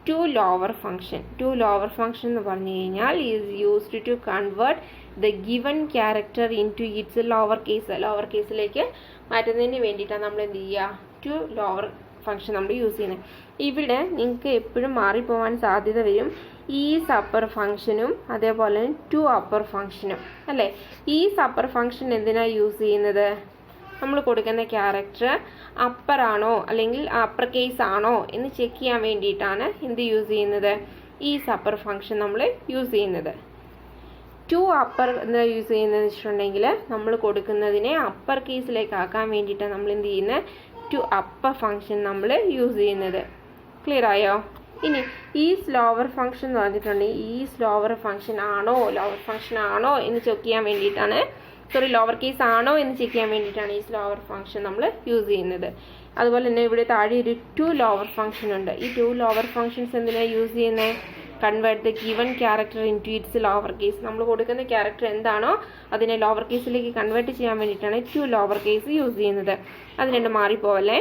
to lower function. To lower function എന്ന് പറഞ്ഞു കഴിഞ്ഞാൽ is used to convert the given character into its lower case. Lower കേസിലേക്ക് മാറ്റുന്നതിന് വേണ്ടിയിട്ടാണ് നമ്മൾ എന്ത് ചെയ്യുക, ടു ലോവർ ഫങ്ഷൻ നമ്മൾ യൂസ് ചെയ്യുന്നത്. ഇവിടെ നിങ്ങൾക്ക് എപ്പോഴും മാറിപ്പോവാൻ സാധ്യത വരും ഈസ് അപ്പർ ഫങ്ഷനും അതേപോലെ തന്നെ ടു അപ്പർ ഫങ്ഷനും അല്ലേ. ഈസ് അപ്പർ ഫങ്ഷൻ എന്തിനാണ് യൂസ് ചെയ്യുന്നത്, നമ്മൾ കൊടുക്കുന്ന ക്യാരക്ടർ അപ്പർ ആണോ അല്ലെങ്കിൽ അപ്പർ കേസ് ആണോ എന്ന് ചെക്ക് ചെയ്യാൻ വേണ്ടിയിട്ടാണ് എന്ത് യൂസ് ചെയ്യുന്നത്, ഈസ് അപ്പർ ഫങ്ഷൻ നമ്മൾ യൂസ് ചെയ്യുന്നത്. ടു അപ്പർ എന്താ യൂസ് ചെയ്യുന്നതെന്ന് വെച്ചിട്ടുണ്ടെങ്കിൽ നമ്മൾ കൊടുക്കുന്നതിനെ അപ്പർ കേസിലേക്ക് ആക്കാൻ വേണ്ടിയിട്ടാണ് നമ്മൾ എന്ത് ചെയ്യുന്നത്, ടു അപ്പർ ഫങ്ഷൻ നമ്മൾ യൂസ് ചെയ്യുന്നത്. ക്ലിയർ ആയോ? ഇനി ഈസ് ലോവർ ഫങ്ഷൻ എന്ന് പറഞ്ഞിട്ടുണ്ടെങ്കിൽ ഈസ് ലോവർ ഫങ്ഷൻ ആണോ എന്ന് ചെക്ക് ചെയ്യാൻ വേണ്ടിയിട്ടാണ്, ലോവർ കേസ് ആണോ എന്ന് ചെക്ക് ചെയ്യാൻ വേണ്ടിയിട്ടാണ് ഈസ് ലോവർ ഫങ്ഷൻ നമ്മൾ യൂസ് ചെയ്യുന്നത്. അതുപോലെ തന്നെ ഇവിടെ താഴെ ഒരു ടു ലോവർ ഫങ്ഷൻ ഉണ്ട്. ഈ ടു ലോവർ ഫങ്ഷൻസ് എന്തിനാണ് യൂസ് ചെയ്യുന്നത്, convert the given character into its lower case. നമ്മൾ കൊടുക്കുന്ന ക്യാരക്ടർ എന്താണോ അതിനെ ലോവർ കേസിലേക്ക് കൺവേർട്ട് ചെയ്യാൻ വേണ്ടിയിട്ടാണ് ടു ലോവർ കേസ് യൂസ് ചെയ്യുന്നത്. അത് രണ്ട് മാറിപ്പോവല്ലേ.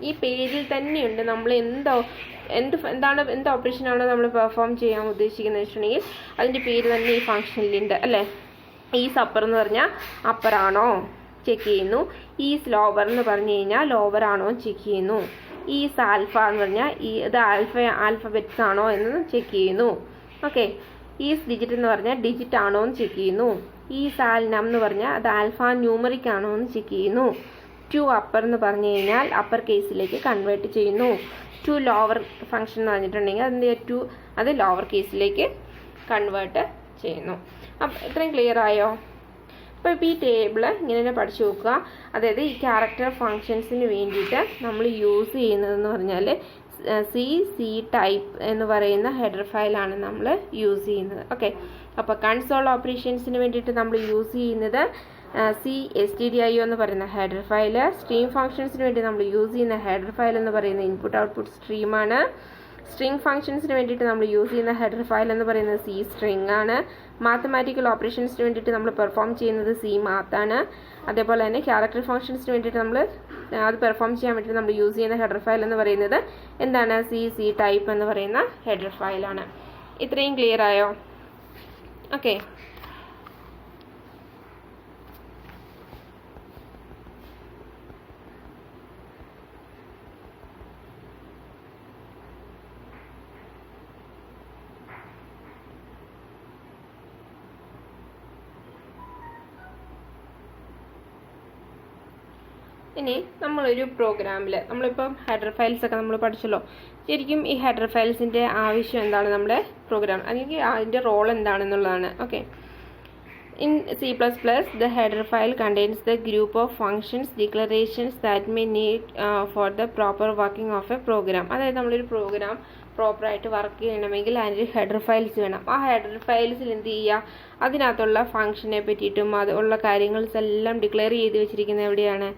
ഈ പേജിൽ തന്നെയുണ്ട് നമ്മൾ എന്ത് ഓപ്പറേഷനാണോ നമ്മൾ പെർഫോം ചെയ്യാൻ ഉദ്ദേശിക്കുന്നത് വെച്ചിട്ടുണ്ടെങ്കിൽ അതിൻ്റെ പേര് തന്നെ ഈ ഫംഗ്ഷനിലുണ്ട് അല്ലേ. ഈസ് അപ്പർ എന്ന് പറഞ്ഞാൽ അപ്പർ ആണോ ചെക്ക് ചെയ്യുന്നു, ഈസ് ലോവർ എന്ന് പറഞ്ഞു കഴിഞ്ഞാൽ ലോവർ ആണോ ചെക്ക് ചെയ്യുന്നു, ഈസ് ആൽഫ എന്ന് പറഞ്ഞാൽ ഇത് ആൽഫബെറ്റ്സ് ആണോ എന്ന് ചെക്ക് ചെയ്യുന്നു. ഓക്കെ, ഈസ് ഡിജിറ്റ് എന്ന് പറഞ്ഞാൽ ഡിജിറ്റ് ആണോ എന്ന് ചെക്ക് ചെയ്യുന്നു, ഈസ് ആൽനം എന്ന് പറഞ്ഞാൽ അത് ആൽഫ ന്യൂമറിക് ആണോ എന്ന് ചെക്ക് ചെയ്യുന്നു. ടു അപ്പർ എന്ന് പറഞ്ഞു കഴിഞ്ഞാൽ അപ്പർ കേസിലേക്ക് കൺവേർട്ട് ചെയ്യുന്നു. ടു ലോവർ ഫങ്ഷൻ എന്ന് പറഞ്ഞിട്ടുണ്ടെങ്കിൽ അത് ലോവർ കേസിലേക്ക് കൺവേർട്ട് ചെയ്യുന്നു. അപ്പം ഇത്രയും ക്ലിയർ ആയോ? അപ്പോൾ ഇപ്പോൾ ഈ ടേബിൾ ഇങ്ങനെ തന്നെ പഠിച്ചു നോക്കുക. അതായത് ഈ ക്യാരക്ടർ ഫങ്ഷൻസിന് വേണ്ടിയിട്ട് നമ്മൾ യൂസ് ചെയ്യുന്നതെന്ന് പറഞ്ഞാൽ സി ടൈപ്പ് എന്ന് പറയുന്ന ഹെഡർ ഫയലാണ് നമ്മൾ യൂസ് ചെയ്യുന്നത്. ഓക്കെ, അപ്പോൾ കൺസോൾ ഓപ്പറേഷൻസിന് വേണ്ടിയിട്ട് നമ്മൾ യൂസ് ചെയ്യുന്നത് CSTDIO എന്ന് പറയുന്ന ഹെഡർ ഫയൽ. സ്ട്രീം ഫങ്ഷൻസിന് വേണ്ടി നമ്മൾ യൂസ് ചെയ്യുന്ന ഹെഡർ ഫയൽ എന്ന് പറയുന്നത് ഇൻപുട്ട് ഔട്ട്പുട്ട് സ്ട്രീമാണ്. സ്ട്രിംഗ് ഫങ്ഷൻസിന് വേണ്ടിയിട്ട് നമ്മൾ യൂസ് ചെയ്യുന്ന ഹെഡർ ഫയൽ എന്ന് പറയുന്നത് C സ്ട്രിംഗ് ആണ്. മാത്തമാറ്റിക്കൽ ഓപ്പറേഷൻസിന് വേണ്ടിയിട്ട് നമ്മൾ പെർഫോം ചെയ്യുന്നത് C മാത്താണ്. അതേപോലെ തന്നെ ക്യാരക്ടർ ഫങ്ഷൻസിന് വേണ്ടിയിട്ട് നമ്മൾ അത് പെർഫോം ചെയ്യാൻ വേണ്ടിയിട്ട് നമ്മൾ യൂസ് ചെയ്യുന്ന ഹെഡർ ഫയൽ എന്ന് പറയുന്നത് എന്താണ്, C ടൈപ്പ് എന്ന് പറയുന്ന ഹെഡർ ഫയലാണ്. ഇത്രയും ക്ലിയർ ആയോ? ഓക്കെ, ഇനി നമ്മളൊരു പ്രോഗ്രാമിൽ നമ്മളിപ്പം ഹെഡർ ഫയൽസ് ഒക്കെ നമ്മൾ പഠിച്ചല്ലോ. ശരിക്കും ഈ ഹെഡർ ഫയൽസിൻ്റെ ആവശ്യം എന്താണ് നമ്മുടെ പ്രോഗ്രാം, അല്ലെങ്കിൽ അതിൻ്റെ റോൾ എന്താണെന്നുള്ളതാണ്. Okay, in C++, the header file contains the group of functions, declarations that may need for the proper working of a program. അതായത് നമ്മളൊരു പ്രോഗ്രാം പ്രോപ്പറായിട്ട് വർക്ക് ചെയ്യണമെങ്കിൽ അതിൻ്റെ ഹെഡർ ഫയൽസ് വേണം. ആ ഹെഡർ ഫയൽസിൽ എന്ത് ചെയ്യുക, അതിനകത്തുള്ള ഫംഗ്ഷനെ പറ്റിയിട്ടും അതുള്ള കാര്യങ്ങൾസ് എല്ലാം ഡിക്ലെയർ ചെയ്ത് വെച്ചിരിക്കുന്നത് എവിടെയാണ്,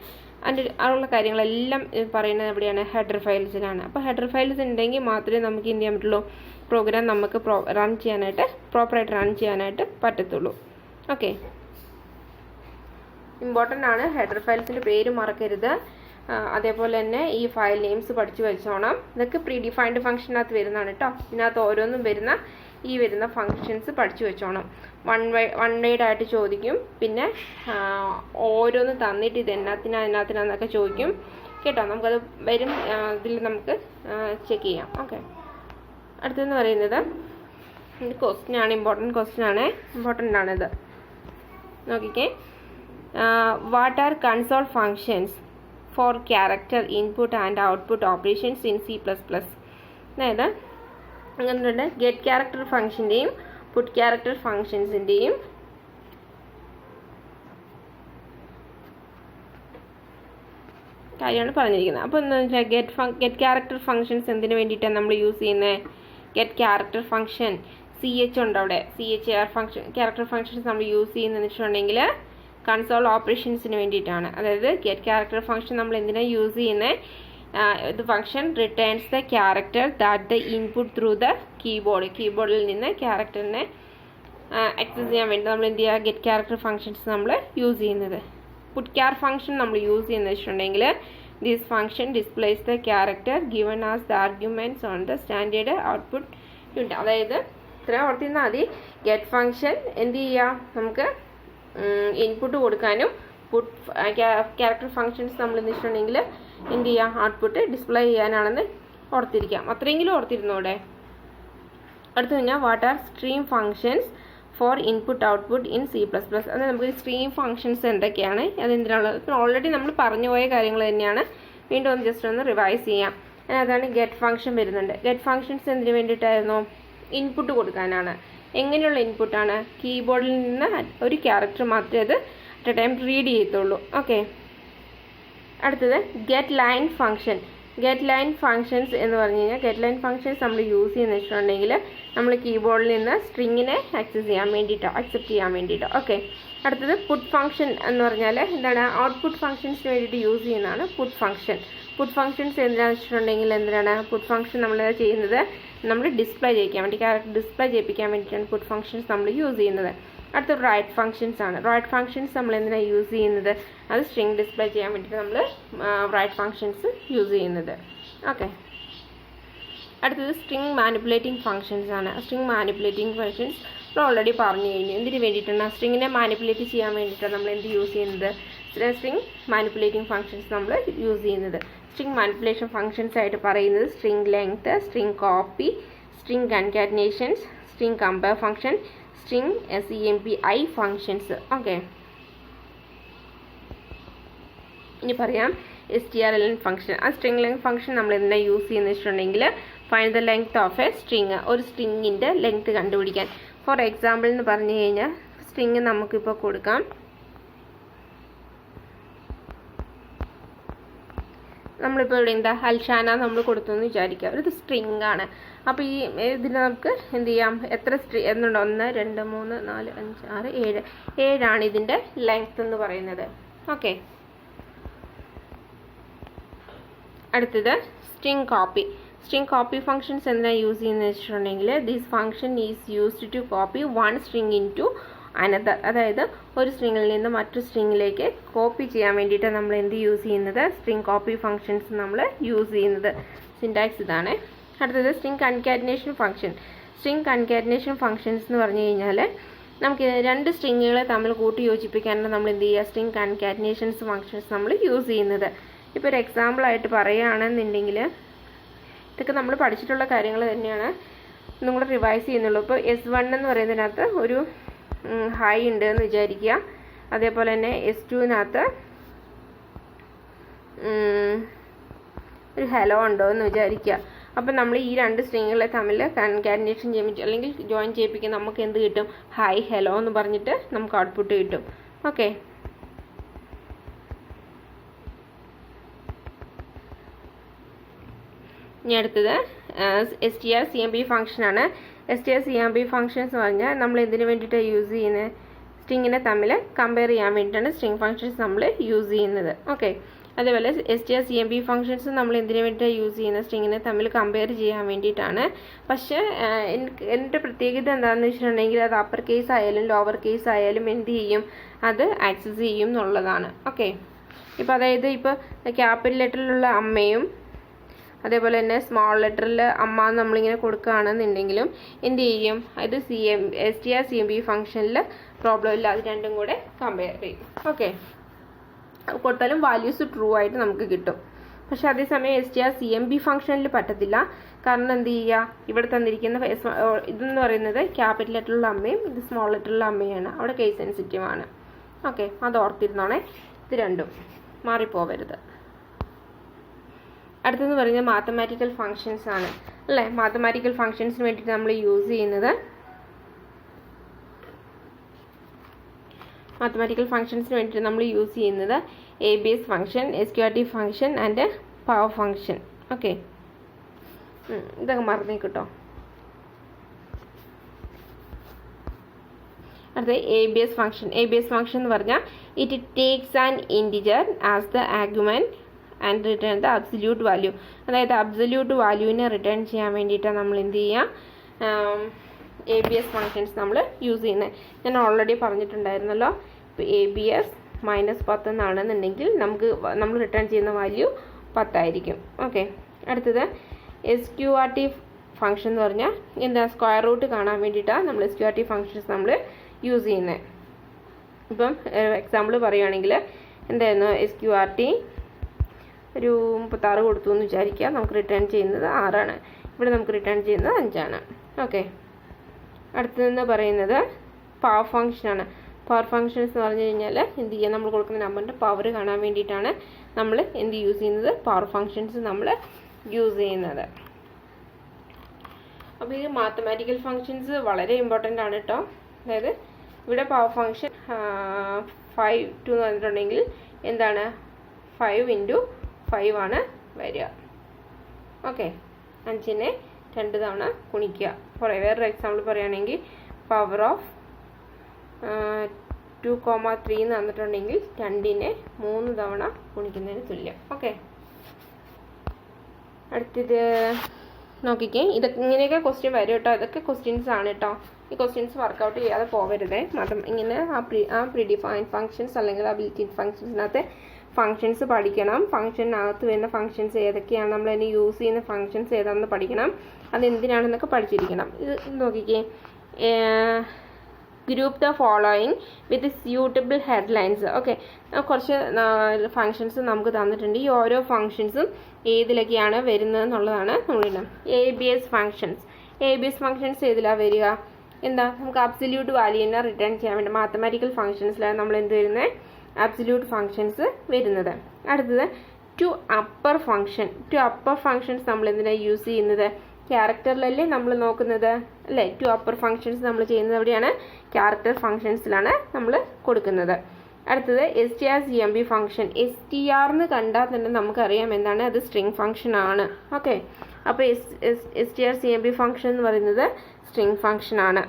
അതിൻ്റെ ഉള്ള കാര്യങ്ങളെല്ലാം പറയുന്നത് എവിടെയാണ്, ഹെഡർ ഫയൽസിലാണ്. അപ്പോൾ ഹെഡർ ഫയൽസ് ഉണ്ടെങ്കിൽ മാത്രമേ നമുക്ക് എന്ത് ചെയ്യാൻ പറ്റുള്ളൂ, പ്രോഗ്രാം നമുക്ക് റൺ ചെയ്യാനായിട്ട് പ്രോപ്പറായിട്ട് റൺ ചെയ്യാനായിട്ട് പറ്റത്തുള്ളൂ. ഓക്കെ, ഇമ്പോർട്ടൻ്റ് ആണ്. ഹെഡർ ഫയൽസിൻ്റെ പേര് മറക്കരുത്. അതേപോലെ തന്നെ ഈ ഫയൽ നെയിംസ് പഠിച്ചു വെച്ചോണം. ഇതൊക്കെ പ്രീ ഡിഫൈൻഡ് ഫംഗ്ഷനകത്ത് വരുന്നതാണ് കേട്ടോ. ഇതിനകത്ത് ഓരോന്നും വരുന്ന ഫങ്ഷൻസ് പഠിച്ചു വെച്ചോണം. വൺ വേഡ് ആയിട്ട് ചോദിക്കും. പിന്നെ ഓരോന്ന് തന്നിട്ട് ഇത് അതിനകത്തിനാന്നൊക്കെ ചോദിക്കും കേട്ടോ. നമുക്കത് വരും, ഇതിൽ നമുക്ക് ചെക്ക് ചെയ്യാം. ഓക്കെ, അടുത്തെന്ന് പറയുന്നത് ക്വസ്റ്റ്യൻ ആണ്. ഇമ്പോർട്ടൻ്റ് ആണിത്. നോക്കിക്കേ, what are console functions four character input and output operations in C++. അതായത് അങ്ങനെയുണ്ട്, ഗെറ്റ് ക്യാരക്ടർ ഫംഗ്ഷൻ്റെയും പുട്ട് ക്യാരക്ടർ ഫങ്ഷൻസിൻ്റെയും കാര്യമാണ് പറഞ്ഞിരിക്കുന്നത്. അപ്പോൾ എന്താ വെച്ചാൽ ഗെറ്റ് ക്യാരക്ടർ ഫങ്ഷൻസ് എന്തിനു വേണ്ടിയിട്ടാണ് നമ്മൾ യൂസ് ചെയ്യുന്നത്? ഗെറ്റ് ക്യാരക്ടർ ഫങ്ഷൻ CH ഉണ്ട് അവിടെ, CHAR ഫംഗ്ഷൻ ക്യാരക്ടർ ഫങ്ഷൻസ് നമ്മൾ യൂസ് ചെയ്യുന്നതെന്ന് വെച്ചിട്ടുണ്ടെങ്കിൽ കൺസോൾ ഓപ്പറേഷൻസിന് വേണ്ടിയിട്ടാണ്. അതായത് ഗെറ്റ് ക്യാരക്ടർ ഫംഗ്ഷൻ നമ്മൾ എന്തിനാണ് യൂസ് ചെയ്യുന്നത്? ഇത് function returns the character that the input through the കീബോർഡിൽ നിന്ന് ക്യാരക്ടറിനെ ആക്സസ് ചെയ്യാൻ വേണ്ടി നമ്മൾ എന്ത് ചെയ്യുക, ഗെറ്റ് ക്യാരക്ടർ ഫങ്ഷൻസ് നമ്മൾ യൂസ് ചെയ്യുന്നത്. പുട്ട് ക്യാർ ഫംഗ്ഷൻ നമ്മൾ യൂസ് ചെയ്യുന്നത് വെച്ചിട്ടുണ്ടെങ്കിൽ this function displays the character given as the arguments on the standard output unit. അതായത് ഇത്രയും ഓർത്തിരുന്നാൽ മതി. ഗെറ്റ് ഫംഗ്ഷൻ എന്ത് ചെയ്യുക, നമുക്ക് ഇൻപുട്ട് കൊടുക്കാനും പുട്ട് ക്യാരക്ടർ ഫങ്ഷൻസ് നമ്മൾ എന്ന് വെച്ചിട്ടുണ്ടെങ്കിൽ എന്ത് ചെയ്യാം, ഔട്ട്പുട്ട് ഡിസ്പ്ലേ ചെയ്യാനാണെന്ന് ഓർത്തിരിക്കാം. അത്രയെങ്കിലും ഓർത്തിരുന്നോടെ. അടുത്ത് കഴിഞ്ഞാൽ what are stream functions for input output in C++. അത് നമുക്ക് സ്ട്രീം ഫങ്ഷൻസ് എന്തൊക്കെയാണ്, അതെന്തിനാണുള്ളത്? ഇപ്പോൾ ഓൾറെഡി നമ്മൾ പറഞ്ഞു പോയ കാര്യങ്ങൾ തന്നെയാണ്. വീണ്ടും ഒന്ന് ജസ്റ്റ് ഒന്ന് റിവൈസ് ചെയ്യാം. അതിനകത്താണ് ഗെറ്റ് ഫങ്ഷൻ വരുന്നുണ്ട്. ഗെറ്റ് ഫങ്ഷൻസ് എന്തിനു വേണ്ടിയിട്ടായിരുന്നു? ഇൻപുട്ട് കൊടുക്കാനാണ്. എങ്ങനെയുള്ള ഇൻപുട്ടാണ്? കീബോർഡിൽ നിന്ന് ഒരു ക്യാരക്ടർ മാത്രമേ അത് അറ്റ് എ ടൈം റീഡ് ചെയ്യത്തുള്ളൂ. ഓക്കെ, അടുത്തത് get line function. Get line functions എന്ന് പറഞ്ഞു കഴിഞ്ഞാൽ ഗെറ്റ് ലൈൻ ഫങ്ഷൻസ് നമ്മൾ യൂസ് ചെയ്യുന്ന വെച്ചിട്ടുണ്ടെങ്കിൽ നമ്മൾ കീബോർഡിൽ നിന്ന് സ്ട്രിങ്ങിനെ അക്സെപ്റ്റ് ചെയ്യാൻ വേണ്ടിയിട്ടോ. ഓക്കെ, അടുത്തത് പുട്ട് ഫങ്ഷൻ എന്ന് പറഞ്ഞാൽ എന്താണ്? ഔട്ട്പുട്ട് ഫങ്ഷൻസിന് വേണ്ടിയിട്ട് യൂസ് ചെയ്യുന്നതാണ് പുട്ട് ഫങ്ഷൻ. പുട്ട് ഫങ്ഷൻസ് എന്തിനാണെന്ന് വെച്ചിട്ടുണ്ടെങ്കിൽ എന്തിനാണ് പുട്ട് ഫങ്ഷൻ നമ്മൾ ചെയ്യുന്നത്? നമ്മൾ ഡിസ്പ്ലേ ചെയ്യിക്കാൻ വേണ്ടി, ക്യാരക്ടർ ഡിസ്പ്ലേ ചെയ്യിപ്പിക്കാൻ വേണ്ടിയിട്ടാണ് പുട്ട് ഫങ്ഷൻസ് നമ്മൾ യൂസ് ചെയ്യുന്നത്. അടുത്ത റൈറ്റ് ഫങ്ഷൻസ് ആണ്. റൈറ്റ് ഫങ്ഷൻസ് നമ്മൾ എന്തിനാണ് യൂസ് ചെയ്യുന്നത്? അത് സ്ട്രിങ് ഡിസ്പ്ലേ ചെയ്യാൻ വേണ്ടിയിട്ട് നമ്മൾ റൈറ്റ് ഫങ്ഷൻസ് യൂസ് ചെയ്യുന്നത്. ഓക്കെ, അടുത്തത് സ്ട്രിങ് മാനിപ്പുലേറ്റിംഗ് ഫങ്ഷൻസ് ആണ്. സ്ട്രിങ് മാനിപ്പുലേറ്റിംഗ് ഫങ്ഷൻസ് നമ്മൾ ഓൾറെഡി പറഞ്ഞു കഴിഞ്ഞു. എന്തിനു വേണ്ടിയിട്ടാണ്? സ്ട്രിങ്ങിനെ മാനിപ്പുലേറ്റ് ചെയ്യാൻ വേണ്ടിയിട്ടാണ് നമ്മൾ എന്ത് യൂസ് ചെയ്യുന്നത്? സ്ട്രിങ് മാനിപ്പുലേറ്റിംഗ് ഫങ്ഷൻസ് നമ്മൾ യൂസ് ചെയ്യുന്നത്. സ്ട്രിങ് മാനിപ്പുലേഷൻ ഫങ്ഷൻസ് ആയിട്ട് പറയുന്നത് string length, string copy, string concatenations, string compare function, string SEMPI functions. Okay, ഇനി പറയാം strlen ഫങ്ഷൻ. ആ സ്ട്രിങ് ലെങ്ത് ഫങ്ഷൻ നമ്മൾ എന്തിനാ യൂസ് ചെയ്യുന്നത് വെച്ചിട്ടുണ്ടെങ്കിൽ find the length of a string, ഒരു സ്ട്രിങ്ങിൻ്റെ ലെങ്ത് കണ്ടുപിടിക്കാൻ. ഫോർ എക്സാമ്പിൾ എന്ന് പറഞ്ഞു കഴിഞ്ഞാൽ സ്ട്രിങ് നമുക്കിപ്പോൾ കൊടുക്കാം. നമ്മളിപ്പോൾ ഇവിടെ എന്താ അൽഷാന നമ്മൾ കൊടുത്തെന്ന് വിചാരിക്കുക. ഒരു സ്ട്രിങ് ആണ്. അപ്പോൾ ഈ ഇതിന് നമുക്ക് എന്ത് ചെയ്യാം, എത്ര എന്നുണ്ടോ? 1 2 3 4 5 6 7 7 ഇതിൻ്റെ ലെങ്ത് എന്ന് പറയുന്നത്. ഓക്കെ, അടുത്തത് string copy. String copy functions എന്തിനാണ് യൂസ് ചെയ്യുന്നത് വെച്ചിട്ടുണ്ടെങ്കിൽ this function is used to copy one string into another. അതായത് ഒരു സ്ട്രിങ്ങിൽ നിന്ന് മറ്റൊരു സ്ട്രിങ്ങിലേക്ക് കോപ്പി ചെയ്യാൻ വേണ്ടിയിട്ട് നമ്മൾ എന്ത് യൂസ് ചെയ്യുന്നത്? സ്ട്രിങ് കോപ്പി ഫങ്ഷൻസ് നമ്മൾ യൂസ് ചെയ്യുന്നത്. സിൻടാക്സ് ഇതാണ്. അടുത്തത് string concatenation function. String concatenation functions എന്ന് പറഞ്ഞു കഴിഞ്ഞാൽ നമുക്ക് രണ്ട് സ്ട്രിങ്ങുകളെ തമ്മിൽ കൂട്ടി യോജിപ്പിക്കാനാണ് നമ്മൾ എന്ത് ചെയ്യുക? സ്ട്രിങ് കൺകാറ്റനേഷൻസ് ഫങ്ഷൻസ് നമ്മൾ യൂസ് ചെയ്യുന്നത്. ഇപ്പോൾ ഒരു എക്സാമ്പിളായിട്ട് പറയുകയാണെന്നുണ്ടെങ്കിൽ ഇതൊക്കെ നമ്മൾ പഠിച്ചിട്ടുള്ള കാര്യങ്ങൾ തന്നെയാണ്, ഒന്നും കൂടെ റിവൈസ് ചെയ്യുന്നുള്ളൂ. ഇപ്പോൾ S1 എന്ന് പറയുന്നതിനകത്ത് ഒരു ഹൈ ഉണ്ട് എന്ന് വിചാരിക്കുക. അതേപോലെ തന്നെ S2 ന് ഒരു ഹലോ ഉണ്ടോ എന്ന് വിചാരിക്കുക. അപ്പം നമ്മൾ ഈ രണ്ട് സ്ട്രിങ്ങുകളെ തമ്മിൽ കൺകാറ്റിനേഷൻ ചെയ്യുമ്പോൾ അല്ലെങ്കിൽ ജോയിൻ ചെയ്യിപ്പിക്കാൻ നമുക്ക് എന്ത് കിട്ടും? ഹായ് ഹലോ എന്ന് പറഞ്ഞിട്ട് നമുക്ക് ഔട്ട്പുട്ട് കിട്ടും. ഓക്കെ, ഇനി അടുത്തത് strcmp ഫംഗ്ഷനാണ്. strcmp ഫംഗ്ഷൻസ് എന്ന് പറഞ്ഞാൽ നമ്മൾ എന്തിനു വേണ്ടിയിട്ടാണ് യൂസ് ചെയ്യുന്നത്? സ്ട്രിങ്ങിനെ തമ്മിൽ കമ്പയർ ചെയ്യാൻ വേണ്ടിയിട്ടാണ് സ്ട്രിങ് ഫംഗ്ഷൻസ് നമ്മൾ യൂസ് ചെയ്യുന്നത്. ഓക്കെ, അതേപോലെ strcmp ഫംഗ്ഷൻസ് നമ്മൾ എന്തിനു വേണ്ടിയിട്ടാണ് യൂസ് ചെയ്യുന്നത്? സ്ട്രിങ്ങിനെ തമ്മിൽ കമ്പയർ ചെയ്യാൻ വേണ്ടിയിട്ടാണ്. പക്ഷേ എൻ്റെ പ്രത്യേകത എന്താണെന്ന് വെച്ചിട്ടുണ്ടെങ്കിൽ അത് അപ്പർ കേസ് ആയാലും ലോവർ കേസ് ആയാലും എന്ത് ചെയ്യും? അത് ആക്സസ് ചെയ്യും എന്നുള്ളതാണ്. ഓക്കെ, ഇപ്പോൾ അതായത് ഇപ്പോൾ ക്യാപിറ്റൽ ലെറ്ററിലുള്ള അമ്മയും അതേപോലെ തന്നെ സ്മോൾ ലെറ്ററിൽ അമ്മ നമ്മളിങ്ങനെ കൊടുക്കുകയാണെന്നുണ്ടെങ്കിലും എന്ത് ചെയ്യും? ഇത് strcmp ഫംഗ്ഷനിൽ പ്രോബ്ലം ഇല്ല, അത് രണ്ടും കൂടെ കമ്പയർ ചെയ്യും. ഓക്കെ, കൊടുത്താലും വാല്യൂസ് ട്രൂ ആയിട്ട് നമുക്ക് കിട്ടും. പക്ഷെ അതേസമയം strcmp ഫംഗ്ഷനിൽ പറ്റത്തില്ല. കാരണം എന്ത് ചെയ്യുക? ഇവിടെ തന്നിരിക്കുന്ന ഇതെന്ന് പറയുന്നത് ക്യാപിറ്റൽ ലെറ്ററിലുള്ള അമ്മയും ഇത് സ്മോൾ ലെറ്ററിലുള്ള അമ്മയാണ്. അവിടെ കേസ് സെൻസിറ്റീവ് ആണ്. ഓക്കെ, അത് ഓർത്തിരുന്നോണേ, ഇത് രണ്ടും മാറിപ്പോവരുത്. അടുത്തെന്ന് പറയുന്നത് മാത്തമാറ്റിക്കൽ ഫങ്ഷൻസ് ആണ് അല്ലേ? മാത്തമാറ്റിക്കൽ ഫങ്ഷൻസിന് വേണ്ടിയിട്ട് നമ്മൾ യൂസ് ചെയ്യുന്നത് ABS function, SQRT function and power function. Okay, ഇതൊക്കെ മറന്നേക്കിട്ടോ. അടുത്ത ABS ഫംഗ്ഷൻ എന്ന് പറഞ്ഞാൽ it takes an integer as the argument and return the absolute value. അതായത് അബ്സല്യൂട്ട് വാല്യൂവിനെ റിട്ടേൺ ചെയ്യാൻ വേണ്ടിയിട്ടാണ് നമ്മൾ എന്ത് ചെയ്യുക? ABS ഫംഗ്ഷൻസ് നമ്മൾ യൂസ് ചെയ്യുന്നത്. ഞാൻ ഓൾറെഡി പറഞ്ഞിട്ടുണ്ടായിരുന്നല്ലോ. ഇപ്പോൾ ABS -10 എന്നാണെന്നുണ്ടെങ്കിൽ നമ്മൾ റിട്ടേൺ ചെയ്യുന്ന വാല്യൂ 10 ആയിരിക്കും. ഓക്കെ, അടുത്തത് SQRT ഫംഗ്ഷൻ എന്ന് പറഞ്ഞാൽ എന്താ? സ്ക്വയർ റൂട്ട് കാണാൻ വേണ്ടിയിട്ടാണ് നമ്മൾ SQRT ഫംഗ്ഷൻസ് നമ്മൾ യൂസ് ചെയ്യുന്നത്. ഇപ്പം എക്സാമ്പിൾ പറയുകയാണെങ്കിൽ എന്തായിരുന്നു? SQRT ഒരു 36 കൊടുത്തു എന്ന് വിചാരിക്കുക. നമുക്ക് റിട്ടേൺ ചെയ്യുന്നത് 6 ആണ്. ഇവിടെ നമുക്ക് റിട്ടേൺ ചെയ്യുന്നത് 5 ആണ്. ഓക്കെ, അടുത്തതെന്ന് പറയുന്നത് പവർ ഫംഗ്ഷനാണ്. പവർ ഫംഗ്ഷൻസ് എന്ന് പറഞ്ഞു കഴിഞ്ഞാൽ എന്ത് ചെയ്യുക? നമ്മൾ കൊടുക്കുന്ന നമ്പറിൻ്റെ പവർ കാണാൻ വേണ്ടിയിട്ടാണ് നമ്മൾ എന്ത് യൂസ് ചെയ്യുന്നത്? പവർ ഫംഗ്ഷൻസ് നമ്മൾ യൂസ് ചെയ്യുന്നത്. അപ്പോൾ ഈ മാത്തമാറ്റിക്കൽ ഫംഗ്ഷൻസ് വളരെ ഇമ്പോർട്ടൻ്റ് ആണ് കേട്ടോ. അതായത് ഇവിടെ പവർ ഫംഗ്ഷൻ 5 2 എന്ന് പറഞ്ഞിട്ടുണ്ടെങ്കിൽ എന്താണ്? 5 × 5 ആണ് വരിക. ഓക്കെ, 5നെ 2 തവണ ഗുണിക്കുക. വേറൊരു എക്സാമ്പിൾ പറയുകയാണെങ്കിൽ പവർ ഓഫ് 2,3 എന്ന് തന്നിട്ടുണ്ടെങ്കിൽ 2നെ 3 തവണ ഗുണിക്കുന്നതിന് തുല്യം. ഓക്കെ, അടുത്തത് നോക്കിക്കേ. ഇതൊക്കെ ഇങ്ങനെയൊക്കെ ക്വസ്റ്റ്യൻ വരും കേട്ടോ. ഇതൊക്കെ ക്വസ്റ്റ്യൻസ് ആണ് കേട്ടോ. ഈ ക്വസ്റ്റ്യൻസ് വർക്കൗട്ട് ചെയ്യാതെ പോകരുതേ. മാത്രം ഇങ്ങനെ ആ പ്രീഡിഫൈൻഡ് ഫങ്ഷൻസ് അല്ലെങ്കിൽ ആ ബിൽറ്റ് ഇൻ ഫങ്ഷൻസിനകത്ത് ഫങ്ഷൻസ് പഠിക്കണം. ഫങ്ഷനകത്ത് വരുന്ന ഫങ്ഷൻസ് ഏതൊക്കെയാണ്, നമ്മൾ അതിന് യൂസ് ചെയ്യുന്ന ഫങ്ഷൻസ് ഏതാണെന്ന് പഠിക്കണം. അതെന്തിനാണെന്നൊക്കെ പഠിച്ചിരിക്കണം. ഇത് നോക്കിക്കേ. Group the following with suitable headlines. Okay, കുറച്ച് ഫങ്ഷൻസ് നമുക്ക് തന്നിട്ടുണ്ട്. ഈ ഓരോ ഫങ്ഷൻസും ഏതിലൊക്കെയാണ് വരുന്നത് എന്നുള്ളതാണ് നമ്മളിടണം. ABS ഫങ്ഷൻസ് ഏതിലാണ് വരിക? എന്താ? നമുക്ക് അബ്സല്യൂട്ട് വാല്യൂവിനെ റിട്ടേൺ ചെയ്യാൻ വേണ്ടി മാത്തമാറ്റിക്കൽ ഫങ്ഷൻസിലാണ് നമ്മൾ എന്ത് വരുന്നത്? അബ്സല്യൂട്ട് ഫങ്ഷൻസ് വരുന്നത്. അടുത്തത് ടു അപ്പർ ഫങ്ഷൻസ് നമ്മൾ എന്തിനാണ് യൂസ് ചെയ്യുന്നത്? ക്യാരക്ടറിലല്ലേ നമ്മൾ നോക്കുന്നത് അല്ലേ? ടു അപ്പർ ഫങ്ഷൻസ് നമ്മൾ ചെയ്യുന്നത് എവിടെയാണ്? ക്യാരക്ടർ ഫങ്ഷൻസിലാണ് നമ്മൾ കൊടുക്കുന്നത്. അടുത്തത് strcmp ഫംഗ്ഷൻ. STR എന്ന് കണ്ടാൽ തന്നെ നമുക്കറിയാം എന്താണ്? അത് സ്ട്രിങ് ഫംഗ്ഷൻ ആണ്. ഓക്കെ, അപ്പോൾ strcmp ഫംഗ്ഷൻ എന്ന് പറയുന്നത് സ്ട്രിങ് ഫംഗ്ഷൻ ആണ്.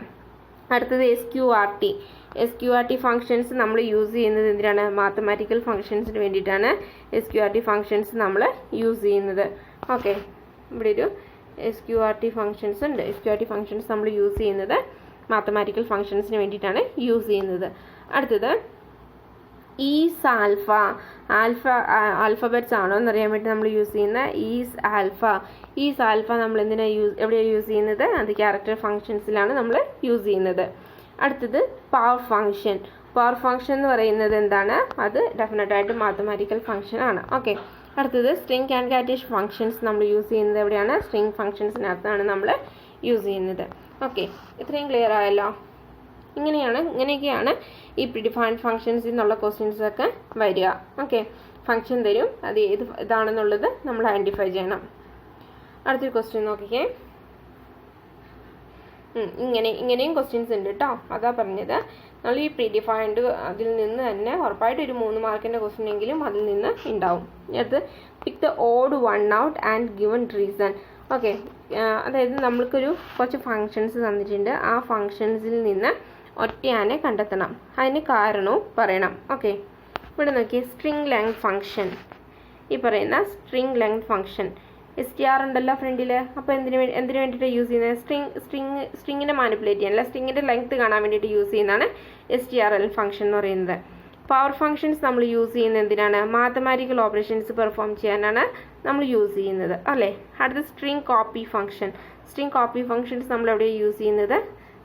അടുത്തത് SQRT ഫങ്ഷൻസ് നമ്മൾ യൂസ് ചെയ്യുന്നത് എന്തിനാണ്? മാത്തമാറ്റിക്കൽ ഫങ്ഷൻസിന് വേണ്ടിയിട്ടാണ് SQRT ഫങ്ഷൻസ് നമ്മൾ യൂസ് ചെയ്യുന്നത്. ഓക്കെ, ഇവിടെ ഒരു SQRT ഫങ്ഷൻസ് ഉണ്ട്. SQRT ഫങ്ഷൻസ് നമ്മൾ യൂസ് ചെയ്യുന്നത് മാത്തമാറ്റിക്കൽ ഫങ്ഷൻസിന് വേണ്ടിയിട്ടാണ് യൂസ് ചെയ്യുന്നത്. അടുത്തത് ഈസ് ആൽഫബറ്റ്സ് ആണോ എന്നറിയാൻ വേണ്ടി നമ്മൾ യൂസ് ചെയ്യുന്ന ഈസ് ആൽഫ നമ്മൾ എവിടെയാണ് യൂസ് ചെയ്യുന്നത്? അത് ക്യാരക്ടർ ഫങ്ഷൻസിലാണ് നമ്മൾ യൂസ് ചെയ്യുന്നത്. അടുത്തത് പവർ ഫംഗ്ഷൻ എന്ന് പറയുന്നത് എന്താണ്? അത് ഡെഫിനറ്റ് ആയിട്ട് മാത്തമാറ്റിക്കൽ ഫംഗ്ഷൻ ആണ്. ഓക്കെ, അടുത്തത് സ്ട്രിങ് കൺകാറ്റേഷൻ ഫങ്ഷൻസ് നമ്മൾ യൂസ് ചെയ്യുന്നത് എവിടെയാണ്? സ്ട്രിങ് ഫങ്ഷൻസിനകത്താണ് നമ്മൾ യൂസ് ചെയ്യുന്നത്. ഓക്കെ, ഇത്രയും ക്ലിയർ ആയല്ലോ. ഇങ്ങനെയൊക്കെയാണ് ഈ പ്രിഡിഫൈൻഡ് ഫങ്ഷൻസ് എന്നുള്ള ക്വസ്റ്റ്യൻസ് ഒക്കെ വരിക. ഓക്കെ, ഫംഗ്ഷൻ തരും. അത് ഏത് ഇതാണെന്നുള്ളത് നമ്മൾ ഐഡൻറ്റിഫൈ ചെയ്യണം. അടുത്തൊരു ക്വസ്റ്റ്യൻ നോക്കിക്കേ. ഇങ്ങനെയും ക്വസ്റ്റ്യൻസ് ഉണ്ട് കേട്ടോ. അതാ പറഞ്ഞത്, നമ്മൾ ഈ പ്രീ ഡിഫൈൻഡ് അതിൽ നിന്ന് തന്നെ ഉറപ്പായിട്ട് ഒരു 3 മാർക്കിൻ്റെ ക്വസ്റ്റ്യൻ എങ്കിലും അതിൽ നിന്ന് ഉണ്ടാവും. അടുത്ത് pick the odd one out and given reason. Okay, അതായത് നമ്മൾക്കൊരു കുറച്ച് ഫങ്ഷൻസ് തന്നിട്ടുണ്ട്. ആ ഫങ്ഷൻസിൽ നിന്ന് ഒറ്റയാനെ കണ്ടെത്തണം. അതിന് കാരണവും പറയണം. ഓക്കെ, ഇവിടെ നോക്കിയേ, സ്ട്രിംഗ് ലെങ്ത് ഫങ്ഷൻ. ഈ പറയുന്ന സ്ട്രിംഗ് ലെങ്ത് ഫങ്ഷൻ STR ഉണ്ടല്ലോ ഫ്രണ്ടിൽ. അപ്പോൾ എന്തിനു വേണ്ടിയിട്ടാണ് യൂസ് ചെയ്യുന്നത്? സ്ട്രിങ്ങിനെ മാനിപ്പുലേറ്റ് ചെയ്യാൻ, അല്ല സ്ട്രിങ്ങിൻ്റെ ലെങ്ത് കാണാൻ വേണ്ടിയിട്ട് യൂസ് ചെയ്യുന്നതാണ് STRL ഫംഗ്ഷൻ എന്ന് പറയുന്നത്. പവർ ഫങ്ഷൻസ് നമ്മൾ യൂസ് ചെയ്യുന്നത് എന്തിനാണ്? മാത്തമാറ്റിക്കൽ ഓപ്പറേഷൻസ് പെർഫോം ചെയ്യാനാണ് നമ്മൾ യൂസ് ചെയ്യുന്നത് അല്ലേ. അടുത്ത string copy function. String copy functions നമ്മൾ എവിടെയാണ് യൂസ് ചെയ്യുന്നത്?